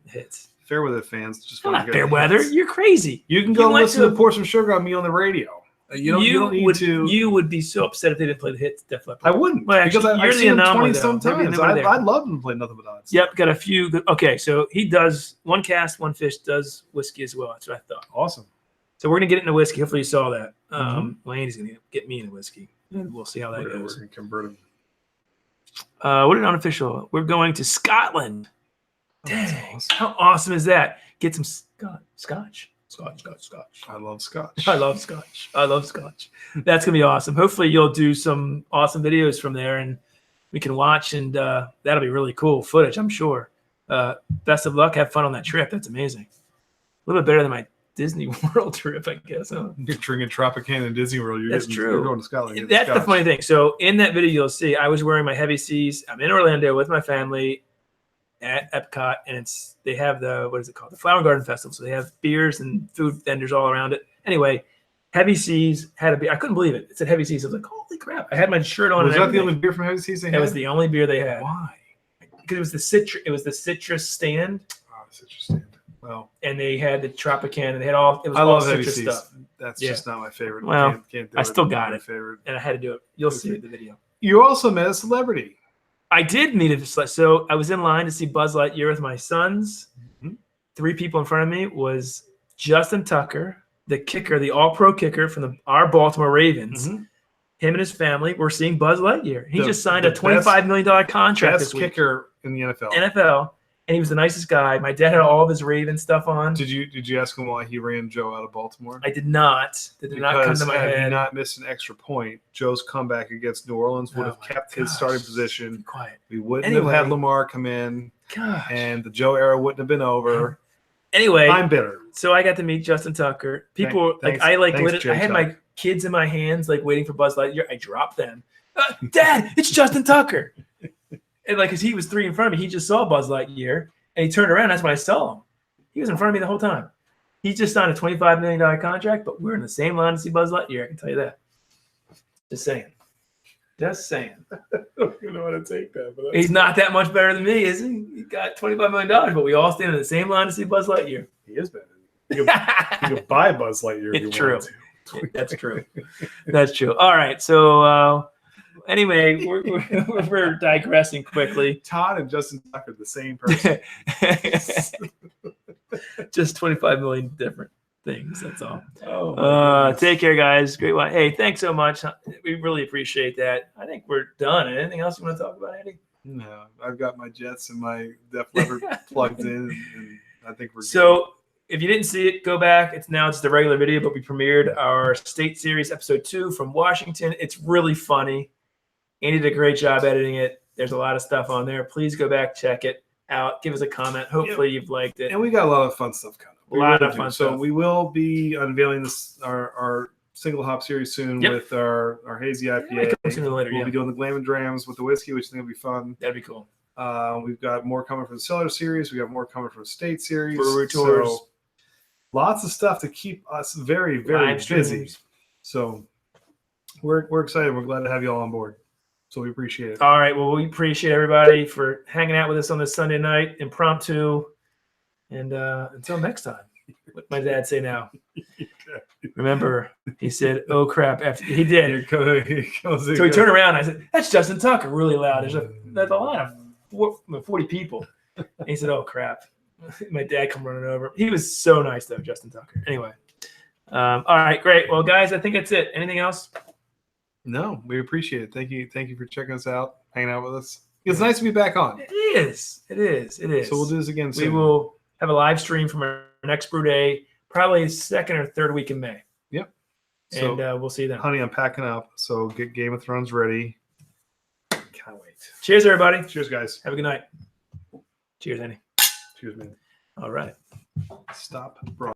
hits. Fairweather fans just want to hear Fairweather. You're crazy. You can go listen to Pour Some Sugar on Me on the radio. You don't need to. You would be so upset if they didn't play the hits. Def Leppard. I wouldn't, because I've seen them 20-some times. I'd love them to play Nothing But Odds. Yep, got a few. Okay, so he does One Cast, One Fish does whiskey as well. That's what I thought. Awesome. So we're gonna get into whiskey. Hopefully you saw that. Andy's gonna get me into whiskey. We'll see how that goes. We're gonna convert him. What an unofficial. We're going to Scotland. Dang, awesome. How awesome is that? Get some scotch. Scotch. I love scotch. I love scotch. That's gonna be awesome. Hopefully you'll do some awesome videos from there and we can watch, and that'll be really cool footage, I'm sure. Best of luck. Have fun on that trip. That's amazing. A little bit better than my Disney World trip, I guess. Huh? You're drinking Tropicana in Disney World. That's true. You're going to Scotland. That's the funny thing. So in that video, you'll see I was wearing my Heavy Seas. I'm in Orlando with my family at Epcot, and they have the the Flower Garden Festival. So they have beers and food vendors all around it. Anyway, Heavy Seas had a beer. I couldn't believe it. It said Heavy Seas. I was like, holy crap! I had my shirt on. Was that the only beer from Heavy Seas they had? It was the only beer they had. Why? Because it was the citrus. It was the citrus stand. Oh, the citrus stand. Well, and they had the Tropicana. They had all. It was I all love citrus Heavy Seas. stuff. That's just not my favorite. Well, can't do I still got it, favorite. and I had to do it. You'll see the video. You also met a celebrity. I did meet a celebrity. So I was in line to see Buzz Lightyear with my sons. 3 people in front of me was Justin Tucker, the kicker, the all-pro kicker from our Baltimore Ravens. Him and his family were seeing Buzz Lightyear. He just signed a $25 million contract this week. Best kicker in the NFL. And he was the nicest guy. My dad had all of his Raven stuff on. Did you ask him why he ran Joe out of Baltimore? I did not. That did not come to my head. Had he not missed an extra point, Joe's comeback against New Orleans would have kept his starting position. Be quiet. We wouldn't have had Lamar come in. And the Joe era wouldn't have been over. Anyway, I'm bitter. So I got to meet Justin Tucker. People I had my kids in my hands, like waiting for Buzz Lightyear. I dropped them. Dad, it's Justin Tucker. And because he was 3 in front of me, he just saw Buzz Lightyear, and he turned around. That's when I saw him. He was in front of me the whole time. He just signed a $25 million contract, but we're in the same line to see Buzz Lightyear. I can tell you that. Just saying. I don't even know how to take that. But he's not that much better than me, is he? He got $25 million, but we all stand in the same line to see Buzz Lightyear. He is better. You can buy Buzz Lightyear. It's true. That's true. That's true. All right. So, anyway, we're digressing quickly. Todd and Justin Tucker, the same person. Just 25 million different things. That's all. Take care, guys. Great one. Hey, thanks so much. We really appreciate that. I think we're done. Anything else you want to talk about, Andy? No, I've got my Jets and my Def Leppard plugged in, and I think we're good. If you didn't see it, go back. It's now just a regular video, but we premiered our State Series Episode 2 from Washington. It's really funny. Andy did a great job editing it. There's a lot of stuff on there. Please go back, check it out. Give us a comment. Hopefully you've liked it. And we got a lot of fun stuff coming. A lot of fun stuff. So we will be unveiling our single hop series soon with our hazy IPA. Sooner or later, we'll be doing the Glam and Drams with the whiskey, which I think will be fun. That'd be cool. We've got more coming from the Cellar Series. We got more coming from State Series. Brewery tours. So, lots of stuff to keep us very, very busy. So we're excited. We're glad to have you all on board. So we appreciate it. All right. Well, we appreciate everybody for hanging out with us on this Sunday night, impromptu. And until next time, what my dad say now. Remember, he said, "Oh crap!" After he did, so he turned around. And I said, "That's Justin Tucker," really loud. There's a lot of 40 people. And he said, "Oh crap!" My dad come running over. He was so nice though, Justin Tucker. Anyway, all right, great. Well, guys, I think that's it. Anything else? No, we appreciate it. Thank you for checking us out, hanging out with us. It's nice to be back on. It is. So we'll do this again soon. We will have a live stream from our next brew day, probably second or third week in May. Yep. And we'll see you then. Honey, I'm packing up, so get Game of Thrones ready. Can't wait. Cheers, everybody. Cheers, guys. Have a good night. Cheers, Annie. Cheers, man. All right. Stop, bro.